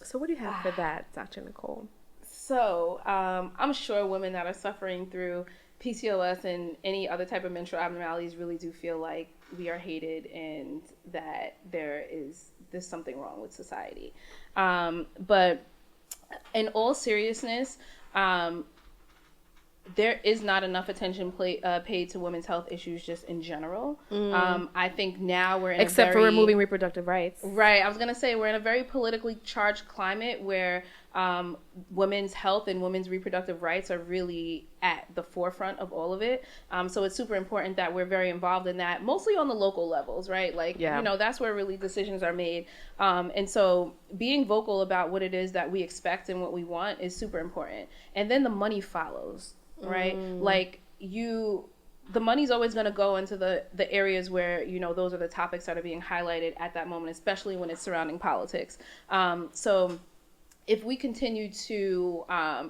So what do you have for that, Dr. Nicole? So I'm sure women that are suffering through PCOS and any other type of menstrual abnormalities really do feel like we are hated and that there's something wrong with society. But in all seriousness, there is not enough attention paid to women's health issues just in general. I think now we're in except for removing reproductive rights. Right. I was going to say we're in a very politically charged climate where women's health and women's reproductive rights are really at the forefront of all of it. So it's super important that we're very involved in that, mostly on the local levels, right? Like, that's where really decisions are made. And so being vocal about what it is that we expect and what we want is super important. And then the money follows, right? Like the money's always going to go into the areas where, you know, those are the topics that are being highlighted at that moment, especially when it's surrounding politics. So if we continue to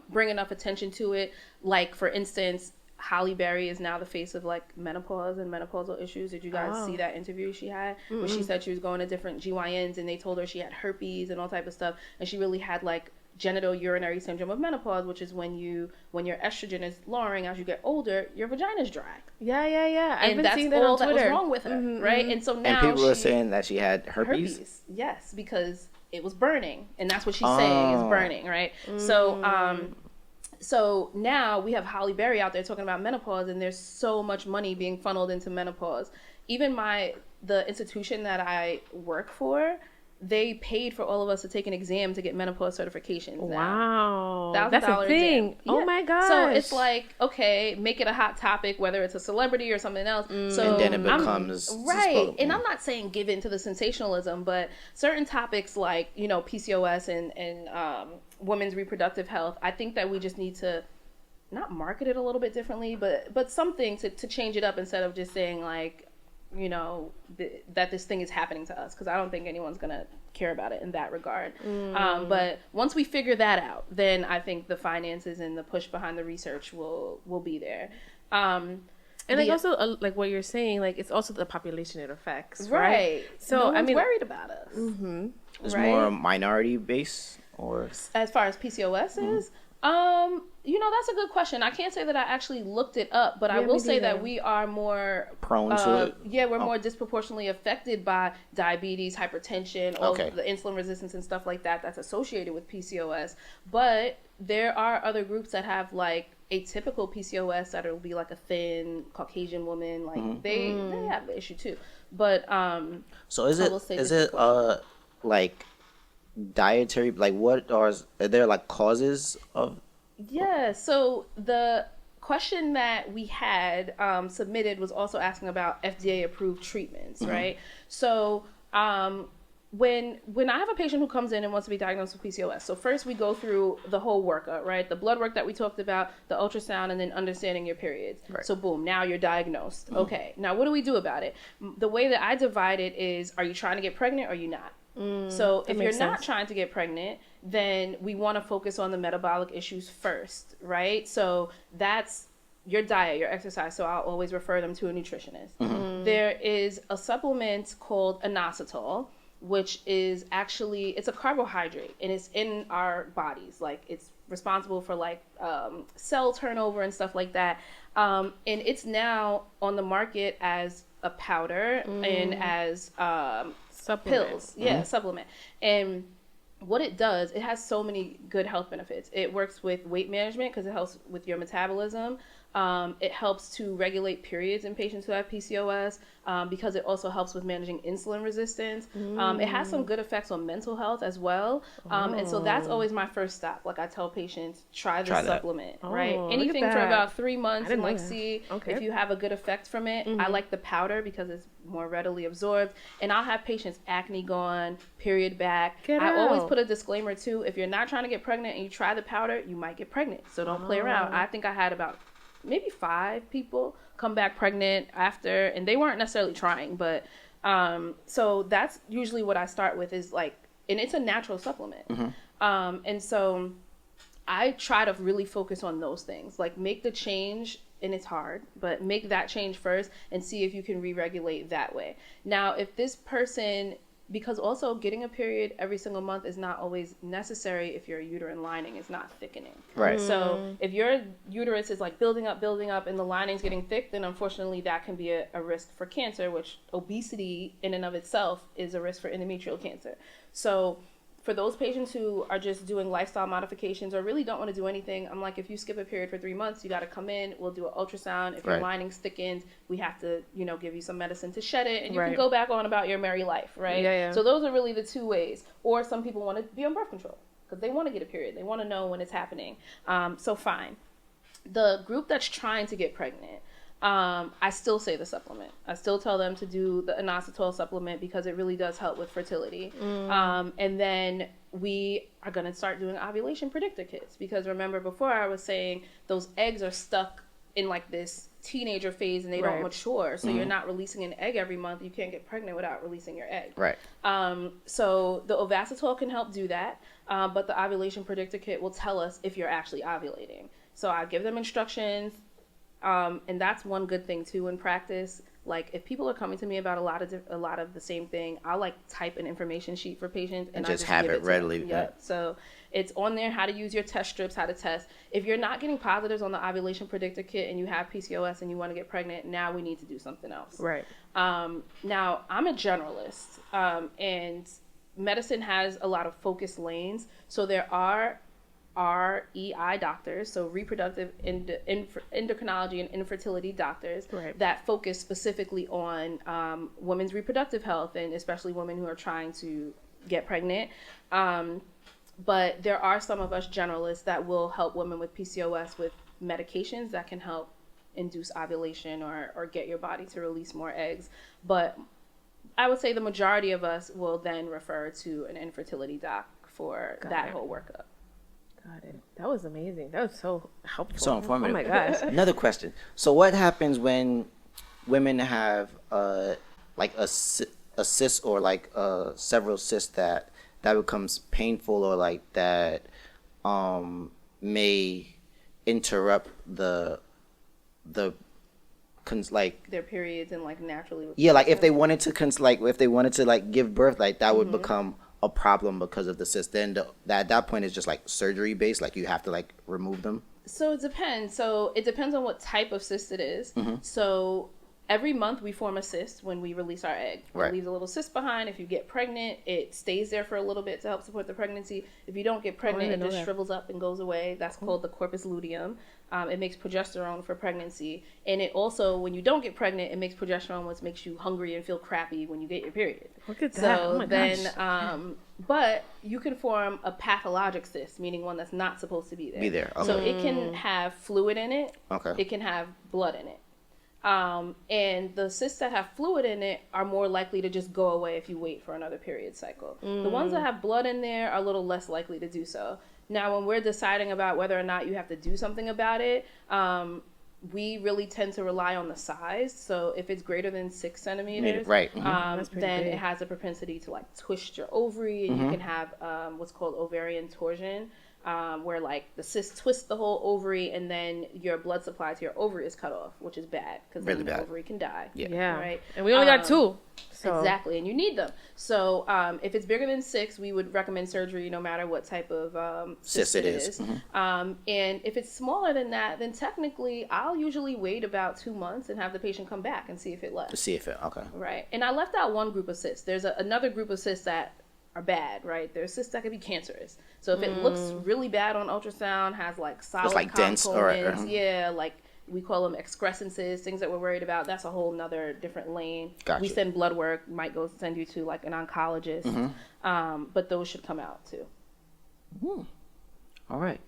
bring enough attention to it, like, for instance, Halle Berry is now the face of, like, menopause and menopausal issues. Did you guys see that interview she had? Mm-hmm. Where she said she was going to different GYNs and they told her she had herpes and all type of stuff. And she really had, like, genital urinary syndrome of menopause, which is when your estrogen is lowering as you get older, your vagina's dry. Yeah. I've been that's seeing that all on Twitter. That was wrong with her, right? And so now people were saying that she had herpes. Yes, because it was burning, and that's what she's saying is burning, right? So now we have Halle Berry out there talking about menopause, and there's so much money being funneled into menopause. Even the institution that I work for, they paid for all of us to take an exam to get menopause certifications. Wow. That's a thing. Exam. Oh my gosh. So it's like, okay, make it a hot topic, whether it's a celebrity or something else. So and then it becomes right. And I'm not saying give in to the sensationalism, but certain topics like, you know, PCOS and women's reproductive health, I think that we just need to not market it a little bit differently, but something to change it up instead of just saying, like, you know, that this thing is happening to us, because I don't think anyone's going to care about it in that regard. But once we figure that out, then I think the finances and the push behind the research will be there. And like also like what you're saying, like it's also the population it affects, right? So no one's I mean, worried about us. It's more minority based, or as far as PCOS is. You know, that's a good question. I can't say that I actually looked it up, but I will say that we are more prone to it. Yeah, we're more disproportionately affected by diabetes, hypertension, all the insulin resistance and stuff like that that's associated with PCOS. But there are other groups that have, like, atypical PCOS that will be like a thin Caucasian woman. Like they have the issue too. But so is it like dietary, like what are there like causes of? Yeah, so the question that we had submitted was also asking about FDA approved treatments, right? So when I have a patient who comes in and wants to be diagnosed with PCOS, so first we go through the whole workup, right? The blood work that we talked about, the ultrasound, and then understanding your periods. Right. So boom, now you're diagnosed. Okay, now what do we do about it? The way that I divide it is, are you trying to get pregnant or are you not? So if you're not trying to get pregnant, then we want to focus on the metabolic issues first, right? So that's your diet, your exercise. So I'll always refer them to a nutritionist. There is a supplement called inositol, which is actually, it's a carbohydrate, and it's in our bodies. Like, it's responsible for, like, cell turnover and stuff like that. And it's now on the market as a powder and as pills. Supplement. And what it does, it has so many good health benefits. It works with weight management because it helps with your metabolism. It helps to regulate periods in patients who have PCOS because it also helps with managing insulin resistance. It has some good effects on mental health as well. And so that's always my first stop. Like, I tell patients, try this supplement, right? Anything for about 3 months and, like, see if you have a good effect from it. I like the powder because it's more readily absorbed. And I'll have patients acne gone, period back. I always put a disclaimer too. If you're not trying to get pregnant and you try the powder, you might get pregnant. So don't play around. I think I had about maybe 5 people come back pregnant after, and they weren't necessarily trying, but so that's usually what I start with is, like, and it's a natural supplement. And so I try to really focus on those things, like, make the change, and it's hard, but make that change first and see if you can re-regulate that way. Now, if this person, because also getting a period every single month is not always necessary if your uterine lining is not thickening. Right. So if your uterus is, like, building up, and the lining's getting thick, then unfortunately that can be a risk for cancer, which obesity in and of itself is a risk for endometrial cancer. So for those patients who are just doing lifestyle modifications or really don't want to do anything, I'm like, if you skip a period for 3 months, you got to come in. We'll do an ultrasound. If your lining's thickened, we have to, you know, give you some medicine to shed it, and you can go back on about your merry life, right? So those are really the 2 ways. Or some people want to be on birth control because they want to get a period. They want to know when it's happening. So fine. The group that's trying to get pregnant, I still say the supplement. I still tell them to do the inositol supplement because it really does help with fertility. And then we are going to start doing ovulation predictor kits because remember before I was saying those eggs are stuck in like this teenager phase and they Right. don't mature. So you're not releasing an egg every month. You can't get pregnant without releasing your egg. Right. So the Ovasitol can help do that. But the ovulation predictor kit will tell us if you're actually ovulating. So I give them instructions. And that's one good thing too in practice. Like if people are coming to me about a lot of the same thing, I'll like type an information sheet for patients and I just have give it to them. readily. Yep. So it's on there how to use your test strips, how to test. If you're not getting positives on the ovulation predictor kit and you have PCOS and you want to get pregnant, now we need to do something else. Right. Now I'm a generalist, and medicine has a lot of focus lanes. So there are REI doctors, so reproductive endocrinology and infertility doctors, right. that focus specifically on women's reproductive health and especially women who are trying to get pregnant. But there are some of us generalists that will help women with PCOS with medications that can help induce ovulation or get your body to release more eggs. But I would say the majority of us will then refer to an infertility doc for that whole workup. Got it. That was amazing. That was so helpful. So informative. Oh my gosh. Another question. So what happens when women have like a cyst or like several cysts that becomes painful or like that may interrupt like their periods and like naturally. Like if they wanted to like give birth, like that would become a problem because of the cyst. Then at that point it's just like surgery based, like you have to like remove them. So it depends. On what type of cyst it is. So every month we form a cyst when we release our egg. Right. It leaves a little cyst behind. If you get pregnant, it stays there for a little bit to help support the pregnancy. If you don't get pregnant, it just shrivels up and goes away. That's called the corpus luteum. It makes progesterone for pregnancy. And it also, when you don't get pregnant, it makes progesterone, which makes you hungry and feel crappy when you get your period. Look at that. So oh my then, gosh. but you can form a pathologic cyst, meaning one that's not supposed to be there. Okay. So it can have fluid in it. Okay. It can have blood in it. And the cysts that have fluid in it are more likely to just go away if you wait for another period cycle. The ones that have blood in there are a little less likely to do so. Now, when we're deciding about whether or not you have to do something about it, we really tend to rely on the size. So if it's greater than 6 centimeters, right. That's pretty then big. it has a propensity to like twist your ovary, and you can have what's called ovarian torsion. Where like the cyst twists the whole ovary and then your blood supply to your ovary is cut off, which is bad because then the ovary can die. Yeah. Right. And we only got 2. So. Exactly, and you need them. So if it's bigger than 6, we would recommend surgery no matter what type of cyst it is. And if it's smaller than that, then technically I'll usually wait about 2 months and have the patient come back and see if it left. To see if it, okay. Right. And I left out one group of cysts. There's another group of cysts that are bad, right? There's cysts that can be cancerous. So if it looks really bad on ultrasound, has like solid it's like dense components, or like we call them excrescences, things that we're worried about. That's a whole nother different lane. Gotcha. We send blood work, might go send you to like an oncologist, but those should come out too. All right.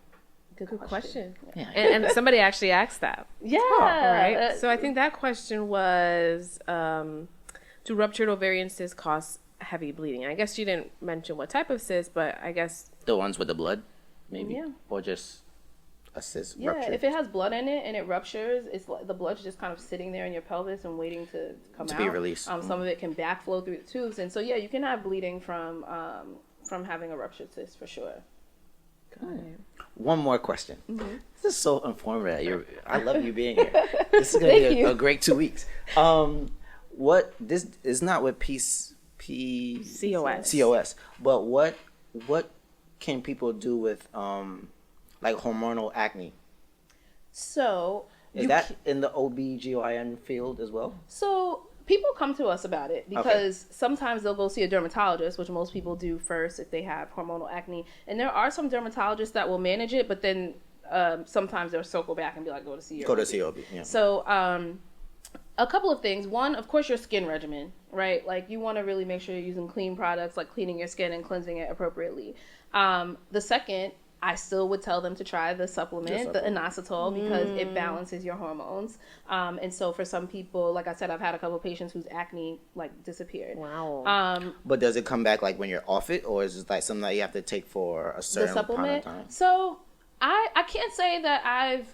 Good question. Yeah. And somebody actually asked that. Yeah. Right. So I think that question was, do ruptured ovarian cysts cause heavy bleeding? I guess you didn't mention what type of cyst, but I guess The ones with the blood, maybe? Yeah. Or just a cyst Yeah, rupture? if it has blood in it and it ruptures, it's like the blood's just kind of sitting there in your pelvis and waiting to come out. To be released. Some of it can backflow through the tubes, and so yeah, you can have bleeding from having a ruptured cyst for sure. One more question. This is so informative. I love you being here. This is going to be a great 2 weeks. This is not with COS, but what can people do with like hormonal acne? So Is that in the OBGYN field as well? So people come to us about it because sometimes they'll go see a dermatologist, which most people do first if they have hormonal acne. And there are some dermatologists that will manage it, but then sometimes they'll circle back and be like, go to see your Go OB. to COB, yeah. So a couple of things. One, of course, your skin regimen, right? Like you want to really make sure you're using clean products, like cleaning your skin and cleansing it appropriately. The second, I still would tell them to try the supplement, the inositol, because it balances your hormones. And so for some people, like I said, I've had a couple of patients whose acne like disappeared. wow. But does it come back like when you're off it, or is it like something that you have to take for a certain The supplement. amount of time? So I can't say that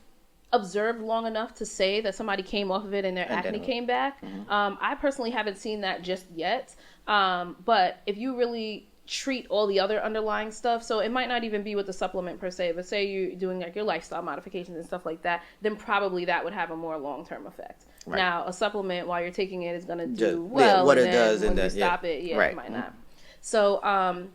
observed long enough to say that somebody came off of it and their acne came back. I personally haven't seen that just yet. But if you really treat all the other underlying stuff, so it might not even be with the supplement per se, but say you're doing like your lifestyle modifications and stuff like that, then probably that would have a more long-term effect. Right. Now, a supplement while you're taking it is going to do well. What and it then does, when and you then stop it, it might not. So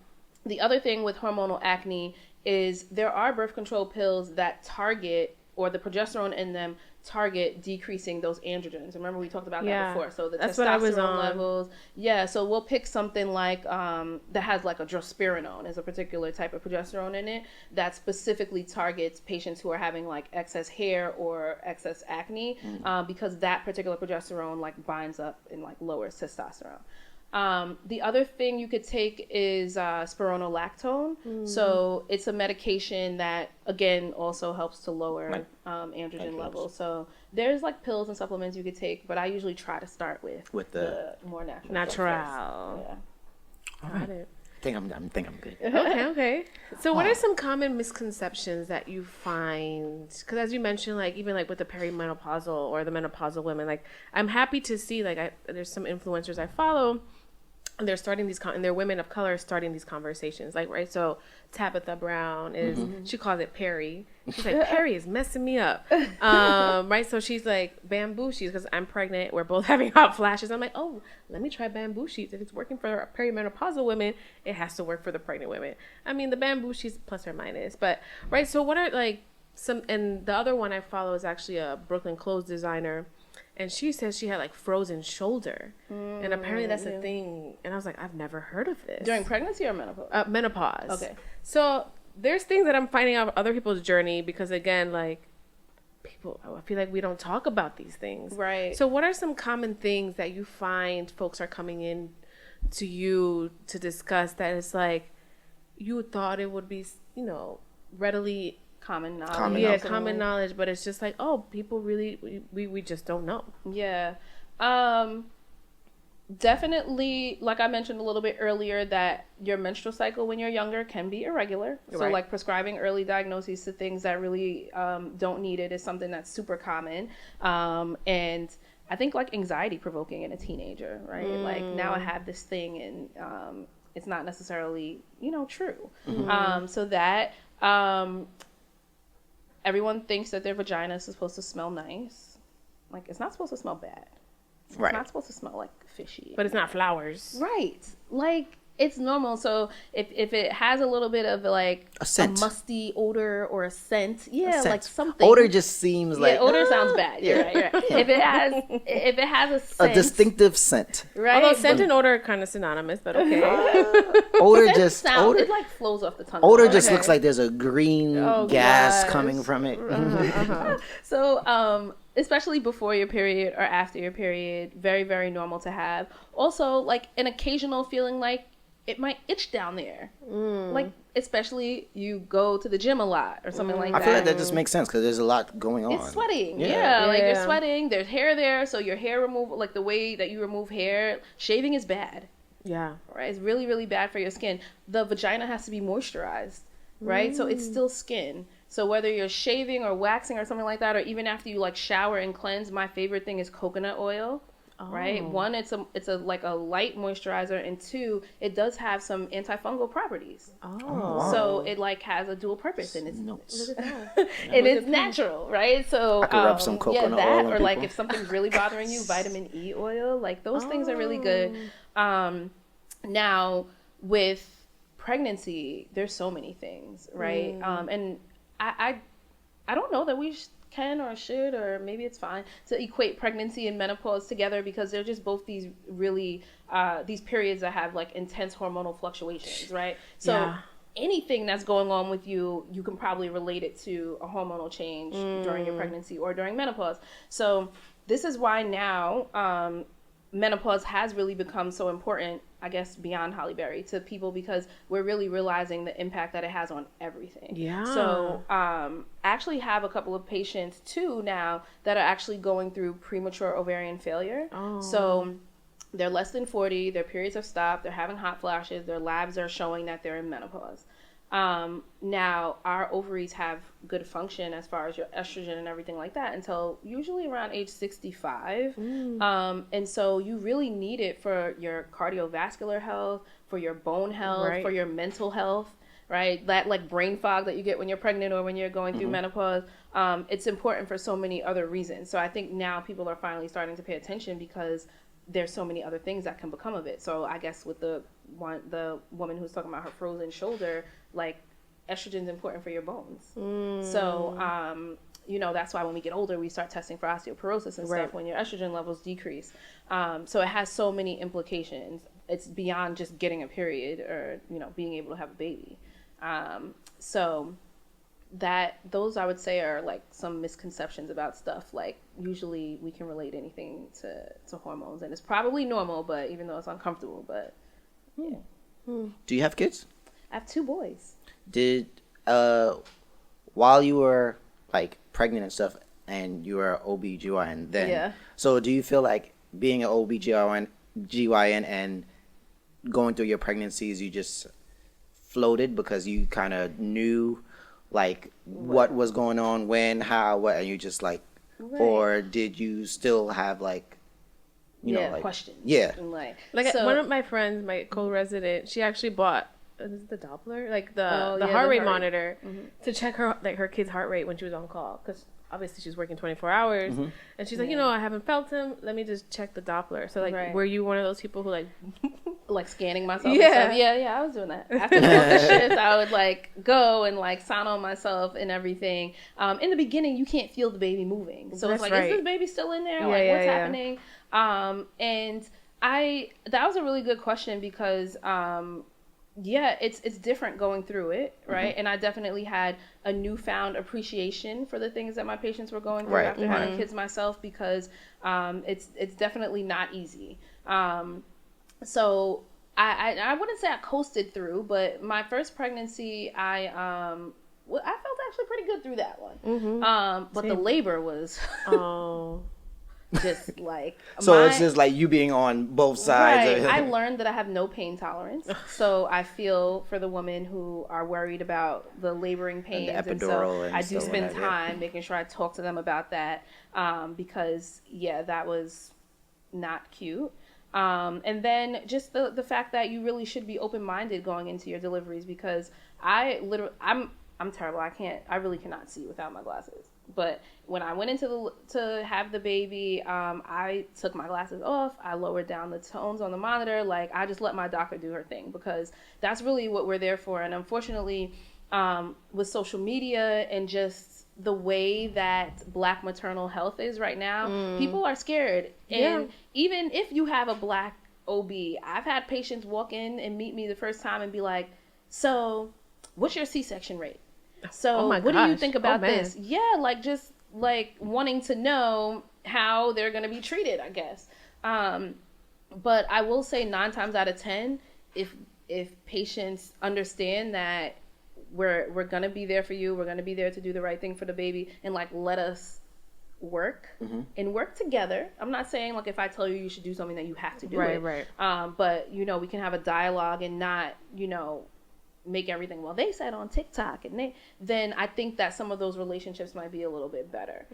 the other thing with hormonal acne is there are birth control pills that target, or the progesterone in them target decreasing those androgens. Remember we talked about that before. So the testosterone levels. Yeah, so we'll pick something like that has like a drospirenone, is a particular type of progesterone in it that specifically targets patients who are having like excess hair or excess acne, because that particular progesterone like binds up and like lowers testosterone. The other thing you could take is spironolactone. So it's a medication that, again, also helps to lower androgen levels. So there's like pills and supplements you could take, but I usually try to start with the more natural. Yeah. All right. I think I'm good. Okay. So what are some common misconceptions that you find? Because as you mentioned, like even like with the perimenopausal or the menopausal women, like I'm happy to see like there's some influencers I follow, and they're starting these and they're women of color starting these conversations, like, right? So Tabitha Brown is she calls it Perry. She's like, Perry is messing me up, right? So she's like, bamboo sheets, because I'm pregnant, we're both having hot flashes. I'm like, oh, let me try bamboo sheets. If it's working for perimenopausal women, it has to work for the pregnant women. I mean, the bamboo sheets plus or minus, but right. So what are like some? And the other one I follow is actually a Brooklyn clothes designer. And she says she had like frozen shoulder, and apparently that's a thing. And I was like, I've never heard of this. During pregnancy or menopause? Menopause. Okay. So there's things that I'm finding out other people's journey, because again, like people, I feel like we don't talk about these things. Right. So what are some common things that you find folks are coming in to you to discuss that is like you thought it would be, readily common knowledge. Common knowledge, but it's just like, oh, people really we just don't know. Yeah. Definitely, like I mentioned a little bit earlier, that your menstrual cycle when you're younger can be irregular. So like prescribing early diagnoses to things that really don't need it is something that's super common. And I think like anxiety provoking in a teenager, right? Like now I have this thing and it's not necessarily, true. So that everyone thinks that their vagina is supposed to smell nice. Like, it's not supposed to smell bad. It's not supposed to smell, like, fishy. But it's not flowers. Right. Like, it's normal. So, if it has a little bit of, like, a musty odor or a scent, like something. Odor just seems like... Yeah, odor sounds bad. You're right. If it has a scent... A distinctive scent. Right. Although scent and odor are kind of synonymous, but okay. Odor just... Odor, it, like, flows off the tongue. Odor just looks like there's a green gas coming from it. So, especially before your period or after your period, very, very normal to have. Also, like, an occasional feeling like it might itch down there. Like, especially you go to the gym a lot or something like that. I feel like that just makes sense because there's a lot going on. It's sweating. Yeah, like you're sweating. There's hair there. So your hair removal, like the way that you remove hair, shaving is bad. Yeah. Right? It's really, really bad for your skin. The vagina has to be moisturized, right? So it's still skin. So whether you're shaving or waxing or something like that, or even after you like shower and cleanse, my favorite thing is coconut oil. Right? One, it's a like a light moisturizer, and two, it does have some antifungal properties. So it like has a dual purpose, and it's look at that. And it's natural, right? So I could rub some coconut oil on or people. like if something's really bothering you, vitamin E oil, like those things are really good. Now with pregnancy, there's so many things, right? And I don't know that we can or should, or maybe it's fine to equate pregnancy and menopause together, because they're just both these really these periods that have like intense hormonal fluctuations, right? So anything that's going on with you, you can probably relate it to a hormonal change during your pregnancy or during menopause. So this is why now menopause has really become so important, I guess, beyond Halle Berry to people, because we're really realizing the impact that it has on everything. Yeah. So I actually have a couple of patients too now that are actually going through premature ovarian failure. So they're less than 40, their periods have stopped, they're having hot flashes, their labs are showing that they're in menopause. Now our ovaries have good function as far as your estrogen and everything like that until usually around age 65. And so you really need it for your cardiovascular health, for your bone health, Right. for your mental health, right? That like brain fog that you get when you're pregnant or when you're going through menopause. It's important for so many other reasons. So I think now people are finally starting to pay attention because there's so many other things that can become of it. So I guess with the woman who's talking about her frozen shoulder, like estrogen's important for your bones. So, you know, that's why when we get older, we start testing for osteoporosis and stuff when your estrogen levels decrease. So it has so many implications. It's beyond just getting a period or, you know, being able to have a baby. So those I would say are like some misconceptions about stuff. Like usually we can relate anything to hormones, and it's probably normal, but even though it's uncomfortable, but yeah. Do you have kids? I have 2 boys. Did while you were like pregnant and stuff and you were OBGYN then, so do you feel like being an OBGYN and going through your pregnancies, you just floated because you kind of knew like what was going on, when, how, what, and you just like, or did you still have like, you know, like questions? Yeah. And like Like one of my friends, my co-resident, she actually bought is it the Doppler, like the the heart rate heart- monitor to check her kid's heart rate when she was on call, because obviously she's working 24 hours, and she's like, you know, I haven't felt him. Let me just check the Doppler. So like, were you one of those people who like scanning myself? And stuff? Yeah, I was doing that. After the shift, I would like go and like sign on myself and everything. In the beginning, you can't feel the baby moving, so it's like, is this baby still in there? Like, what's happening? And that was a really good question because it's different going through it, right? And I definitely had a newfound appreciation for the things that my patients were going through after having kids myself, because it's definitely not easy. So I wouldn't say I coasted through, but my first pregnancy, I felt actually pretty good through that one. But the labor was just like, so it's just like you being on both sides. Right. I learned that I have no pain tolerance, so I feel for the women who are worried about the laboring pains, and the and epidural, so and I do stuff spend like that, time making sure I talk to them about that, because that was not cute. And then just the fact that you really should be open-minded going into your deliveries, because I'm terrible. I really cannot see without my glasses. But when I went to have the baby, I took my glasses off. I lowered down the tones on the monitor. Like, I just let my doctor do her thing, because that's really what we're there for. And unfortunately, with social media and just the way that Black maternal health is right now, people are scared. And even if you have a Black OB, I've had patients walk in and meet me the first time and be like, so what's your C-section rate? So what do you think about this? Yeah, like just like wanting to know how they're going to be treated, I guess. But I will say 9 times out of 10, if patients understand that we're going to be there for you, we're going to be there to do the right thing for the baby, and like let us work and work together. I'm not saying like if I tell you should do something that you have to do it. Right. But you know, we can have a dialogue and not, you know, make everything, well, they said on TikTok, and then I think that some of those relationships might be a little bit better,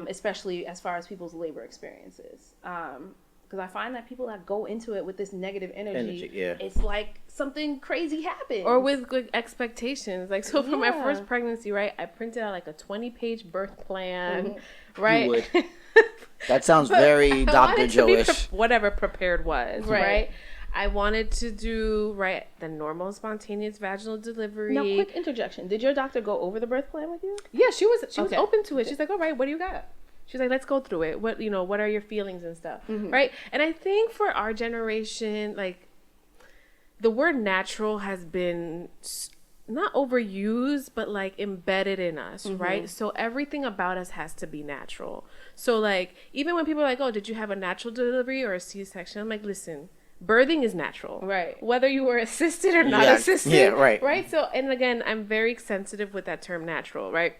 especially as far as people's labor experiences. Because I find that people that go into it with this negative energy, it's like something crazy happened. Or with good expectations. Like, so for my first pregnancy, right, I printed out like a 20-page birth plan, right? You would. That sounds very Dr. Joe-ish. Whatever prepared was, right? I wanted to do, the normal spontaneous vaginal delivery. Now, quick interjection. Did your doctor go over the birth plan with you? Yeah, she was open to it. She's like, all right, what do you got? She's like, let's go through it. What are your feelings and stuff, right? And I think for our generation, like, the word natural has been not overused, but like embedded in us, right? So everything about us has to be natural. So like, even when people are like, oh, did you have a natural delivery or a C-section? I'm like, listen, birthing is natural, right? Whether you were assisted or not assisted, right? So, and again, I'm very sensitive with that term natural, right?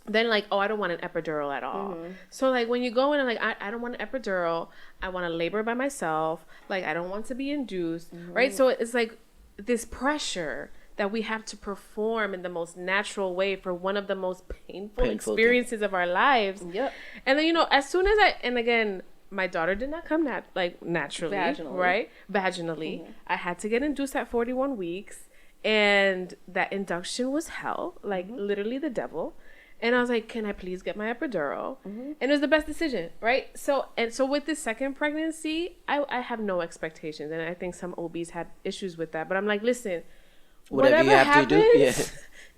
Then like, oh, I don't want an epidural at all. So like, when you go in and like, I don't want an epidural, I want to labor by myself, like I don't want to be induced, right? So it's like this pressure that we have to perform in the most natural way for one of the most painful experiences thing. of our lives. Yep. And then, as soon as and again, my daughter did not come naturally, Vaginally. right? Vaginally. Mm-hmm. I had to get induced at 41 weeks. And that induction was hell, literally the devil. And I was like, can I please get my epidural? Mm-hmm. And it was the best decision, right? So with this second pregnancy, I have no expectations. And I think some OBs had issues with that. But I'm like, listen, whatever happens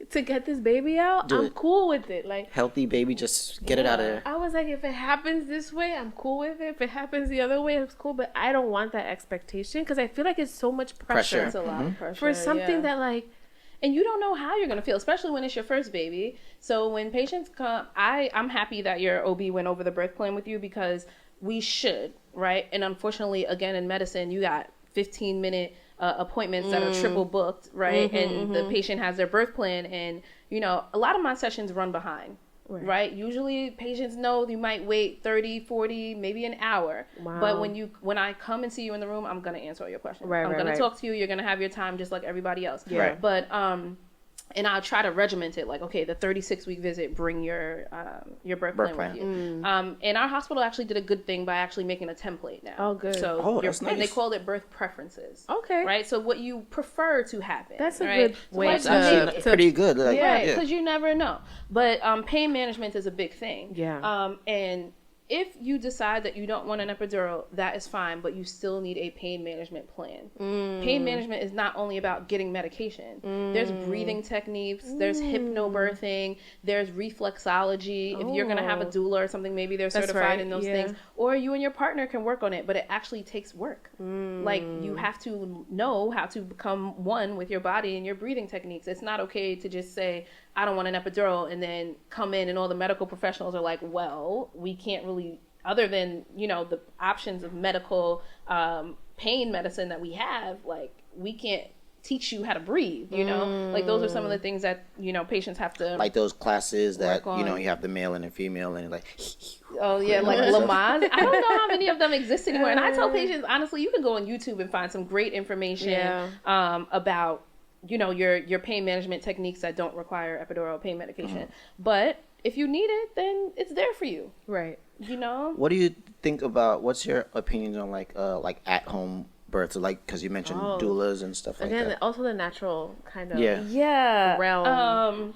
to get this baby out, I'm cool with it. Healthy baby, just get it out of there. I was like, if it happens this way, I'm cool with it. If it happens the other way, it's cool. But I don't want that expectation because I feel like it's so much pressure. It's a lot of pressure. For something that and you don't know how you're going to feel, especially when it's your first baby. So when patients come, I'm happy that your OB went over the birth plan with you because we should, right? And unfortunately, again, in medicine, you got 15-minute appointments that are triple booked, right? And the patient has their birth plan. And, a lot of my sessions run behind. Right. Usually patients know you might wait 30, 40, maybe an hour. Wow. But when I come and see you in the room, I'm going to answer all your questions. Right, I'm going to talk to you. You're going to have your time just like everybody else. Yeah. Right. But, and I'll try to regiment it okay, the 36-week visit, bring your birth plan with you. And our hospital actually did a good thing by actually making a template now. Oh, good. So that's nice. And they called it birth preferences. Okay. Right? So what you prefer to happen. That's a right? good way to pretty good. Right, because you never know. But pain management is a big thing. Yeah. And if you decide that you don't want an epidural, that is fine, but you still need a pain management plan. Pain management is not only about getting medication. There's breathing techniques, there's hypnobirthing, there's reflexology. If you're going to have a doula or something, maybe they're certified in those things. Or you and your partner can work on it, but it actually takes work. You have to know how to become one with your body and your breathing techniques. It's not okay to just say, I don't want an epidural, and then come in and all the medical professionals are like, well, we can't really, other than, the options of medical pain medicine that we have, we can't teach you how to breathe, those are some of the things that, patients have to those classes that, you have the male and the female and oh yeah, like Lamaze. I don't know how many of them exist anymore. And I tell patients, honestly, you can go on YouTube and find some great information about your pain management techniques that don't require epidural pain medication. But if you need it, then it's there for you. Right. What do you think about, what's your opinions on at home births, because you mentioned doulas and stuff like that? Again, also the natural kind of realm.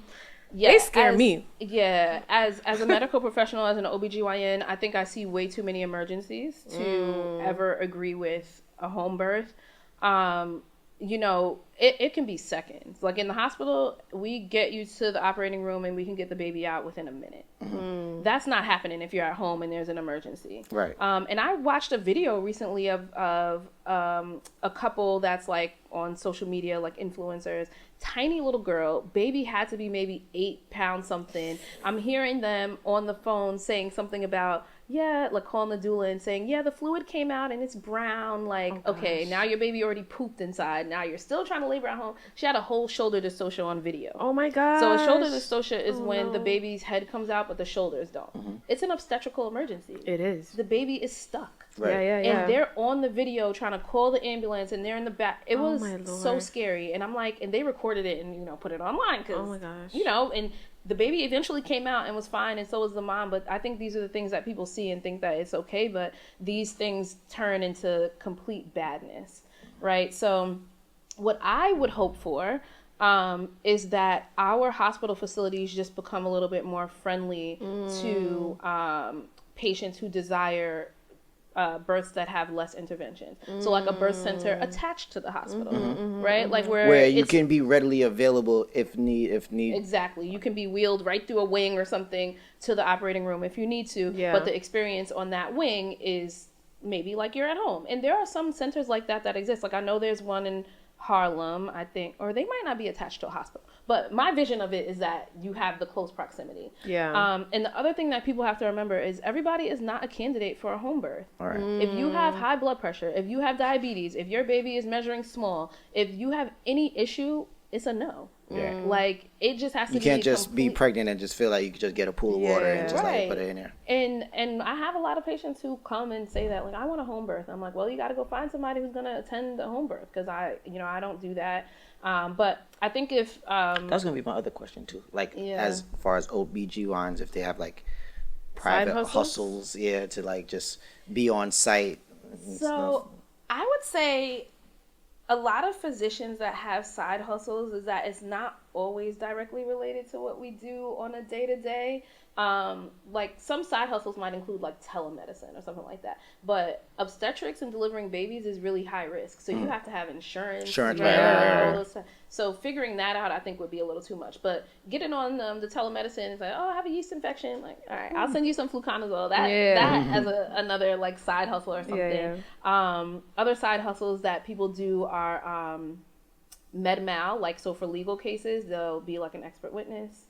They scare me. Yeah. As a medical professional, as an OBGYN, I think I see way too many emergencies to ever agree with a home birth. It can be seconds. Like in the hospital, we get you to the operating room and we can get the baby out within a minute. That's not happening if you're at home and there's an emergency. Right. And I watched a video recently of a couple that's on social media, influencers. Tiny little girl, baby had to be maybe 8 pounds something. I'm hearing them on the phone saying something about, calling the doula and saying, the fluid came out and it's brown. Okay, now your baby already pooped inside. Now you're still trying to labor at home. She had a whole shoulder dystocia on video. Oh my God. So a shoulder dystocia is when the baby's head comes out, but the shoulders don't. It's an obstetrical emergency. It is. The baby is stuck. Right. Yeah. And they're on the video trying to call the ambulance and they're in the back. It was so scary. And I'm like, and they recorded it and, put it online because, oh my gosh. And the baby eventually came out and was fine, and so was the mom. But I think these are the things that people see and think that it's okay, but these things turn into complete badness, right? So what I would hope for is that our hospital facilities just become a little bit more friendly to patients who desire births that have less interventions. So a birth center attached to the hospital, right? Where you can be readily available if need. Exactly. You can be wheeled right through a wing or something to the operating room if you need to. Yeah. But the experience on that wing is maybe you're at home. And there are some centers like that exist. I know there's one in Harlem, I think, or they might not be attached to a hospital. But my vision of it is that you have the close proximity. Yeah. And the other thing that people have to remember is everybody is not a candidate for a home birth. All right. If you have high blood pressure, if you have diabetes, if your baby is measuring small, if you have any issue, it's a no. Yeah. It just has to be. You can't just be pregnant and just feel like you can just get a pool of water and just put it in there. And And I have a lot of patients who come and say that, like, I want a home birth. I'm like, well, you got to go find somebody who's going to attend a home birth, because I don't do that. But I think if... that was going to be my other question, too. Like, as far as OBGYNs, if they have, like, private hustles, to, like, just be on site and stuff. I would say a lot of physicians that have side hustles is that it's not always directly related to what we do on a day-to-day. Like some side hustles might include like telemedicine or something like that, but obstetrics and delivering babies is really high risk, so you have to have insurance, right. So figuring that out, I think, would be a little too much. But getting on the telemedicine is like, oh, I have a yeast infection, like, all right, I'll send you some fluconazole. That as another like side hustle or something. Other side hustles that people do are med mal, like, so for legal cases they'll be like an expert witness.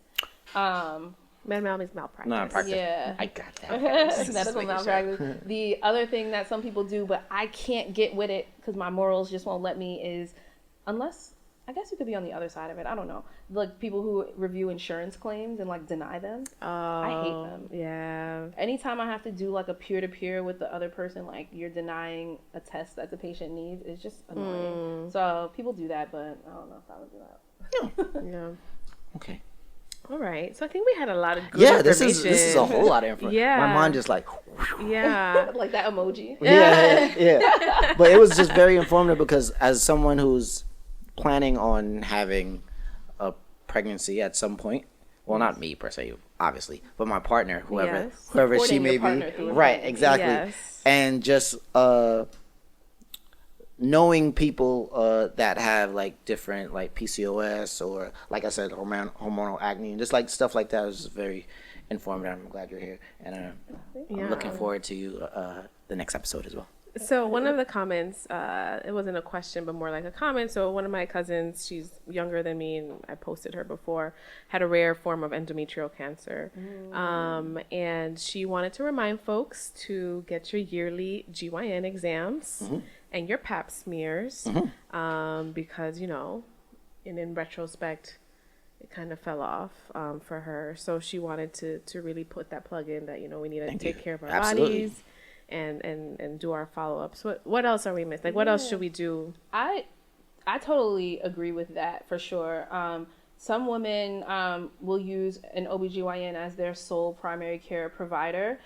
Med mal means malpractice. Yeah, I got that. Medical malpractice. The other thing that some people do, but I can't get with it because my morals just won't let me, is, unless, I guess you could be on the other side of it, I don't know, like people who review insurance claims and like deny them. I hate them. Yeah. Anytime I have to do like a peer-to-peer with the other person, like you're denying a test that the patient needs, it's just annoying. So people do that, but I don't know if I would do that. Yeah. Okay. All right. So I think we had a lot of good information. this is a whole lot of information. Yeah. My mind just like... Yeah. Like that emoji. Yeah. But it was just very informative because as someone who's planning on having a pregnancy at some point, well, not me per se, obviously, but my partner, whoever she may be. Right, exactly. Yes. And just knowing people that have like different like PCOS or, like I said, hormonal acne and just like stuff like that is very informative. I'm glad you're here, and I'm looking forward to the next episode as well. So one of the comments, it wasn't a question, but more like a comment. So one of my cousins, she's younger than me, and I posted her before, had a rare form of endometrial cancer. And she wanted to remind folks to get your yearly GYN exams and your pap smears, because, you know, in retrospect, it kind of fell off for her. So she wanted to really put that plug in that, you know, we need to take care of our bodies. And do our follow-ups. What else are we missing? Like, what else should we do? I totally agree with that, for sure. Some women will use an OBGYN as their sole primary care provider,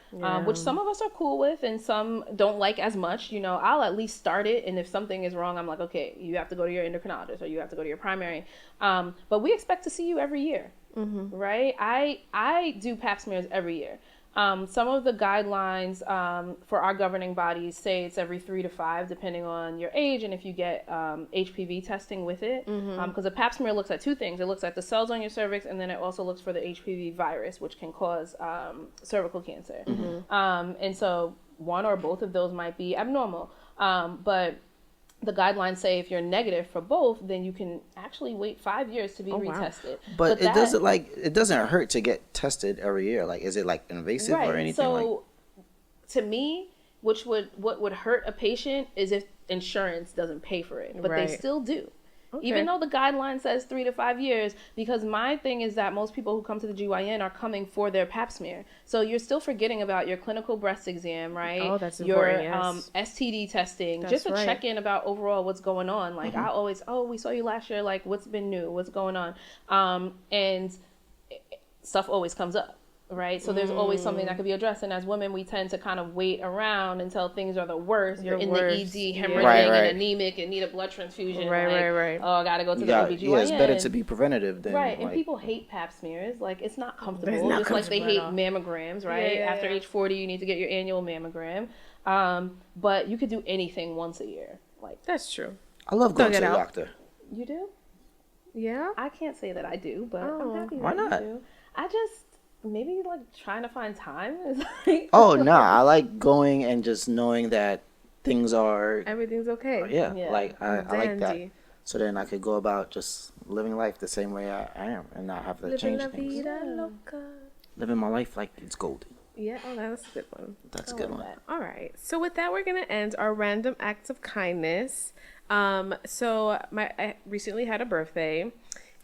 which some of us are cool with and some don't like as much. You know, I'll at least start it, and if something is wrong, I'm like, okay, you have to go to your endocrinologist or you have to go to your primary. But we expect to see you every year, right? I do pap smears every year. Some of the guidelines for our governing bodies say it's every 3 to 5, depending on your age and if you get HPV testing with it. Because a pap smear looks at two things. It looks at the cells on your cervix, and then it also looks for the HPV virus, which can cause cervical cancer. And so one or both of those might be abnormal. But the guidelines say if you're negative for both, then you can actually wait 5 years to be retested. But it doesn't hurt to get tested every year. Like, is it like invasive or anything? So, to me, what would hurt a patient is if insurance doesn't pay for it, but they still do. Even though the guideline says 3 to 5 years, because my thing is that most people who come to the GYN are coming for their pap smear. So you're still forgetting about your clinical breast exam, right? Oh, that's your important, yes. STD testing, that's just to right. check in about overall what's going on. Like I always, we saw you last year, like what's been new, what's going on? And stuff always comes up. Right. So there's always something that could be addressed. And as women, we tend to kind of wait around until things are the worst. You're in the ED, hemorrhaging and anemic and need a blood transfusion. Right. Oh, I got to go to the OBGYN. Yeah, it's better to be preventative than... Right. And people hate pap smears. Like, it's not comfortable. Just like they hate mammograms, right? Yeah. After age 40, you need to get your annual mammogram. But you could do anything once a year. Like, that's true. I love going to the doctor. You do? Yeah. I can't say that I do, but I'm happy that why not? you do. I just... Maybe like trying to find time is like... Oh no, I like going and just knowing that everything's okay. Like I like that. So then I could go about just living life the same way I am and not have to change things. Living my life like it's golden. Yeah, that's a good one. That's a good one. All right. So with that, we're gonna end our random acts of kindness. So I recently had a birthday.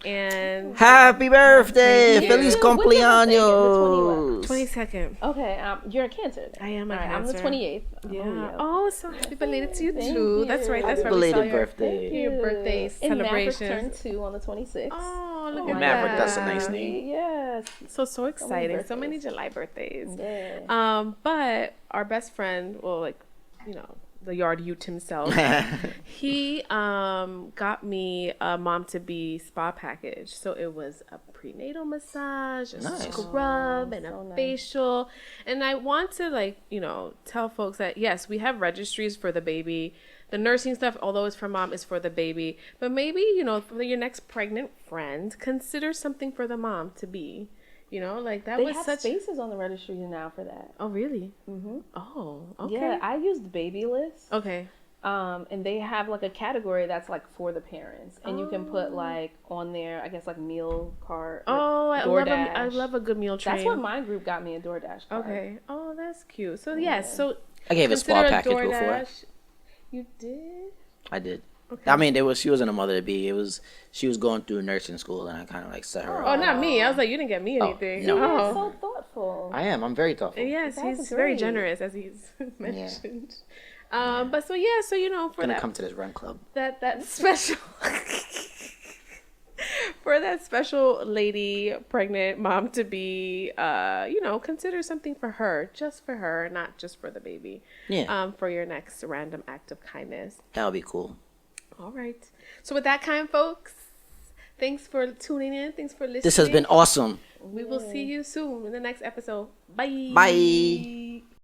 And Happy birthday! Thank you. Feliz When's your birthday again? The cumpleaños! 22nd. Okay, you're a Cancer. I am a All right, I'm the Cancer. 28th. Yeah. Oh, so happy belated to you Thank too. you. That's right. Happy That's right. We saw belated your, birthday. your birthday And Maverick celebrations. turned 2 on the 26th. Oh, look Oh, at Maverick, that. that's a nice name. Yes. So exciting. So many birthdays. July birthdays. Yeah. But our best friend, well, like, the yard ute himself, he got me a mom to be spa package. So it was a prenatal massage, a Nice. scrub, and so a nice. facial. And I want to tell folks that yes, we have registries for the baby. The nursing stuff, although it's for mom, is for the baby. But maybe, for your next pregnant friend, consider something for the mom to be. Like that They was have such. spaces on the registry now for that. Oh really? Mm-hmm. Oh okay. Yeah, I used Baby List. Okay. And they have like a category that's like for the parents, and you can put like on there, I guess like meal card. Like Oh, I DoorDash. love a good meal train. That's what my group got me, a DoorDash card. Okay. Oh, that's cute. So yes, so I gave a spa consider package before. DoorDash. You did? I did. Okay. I mean, she wasn't a mother to be. She was going through nursing school, and I kind of like set her Oh, up. not me. I was like, you didn't get me Oh, anything. no. You're Oh. so thoughtful. I am. I'm very thoughtful. Yes, That's he's very great. generous, as he's mentioned. But so yeah, so for Gonna that come to this run club. that special for that special lady pregnant mom to be consider something for her, just for her, not just for the baby. Yeah. For your next random act of kindness. That would be cool. All right. So with that, kind folks, thanks for tuning in. Thanks for listening. This has been awesome. We will see you soon in the next episode. Bye. Bye.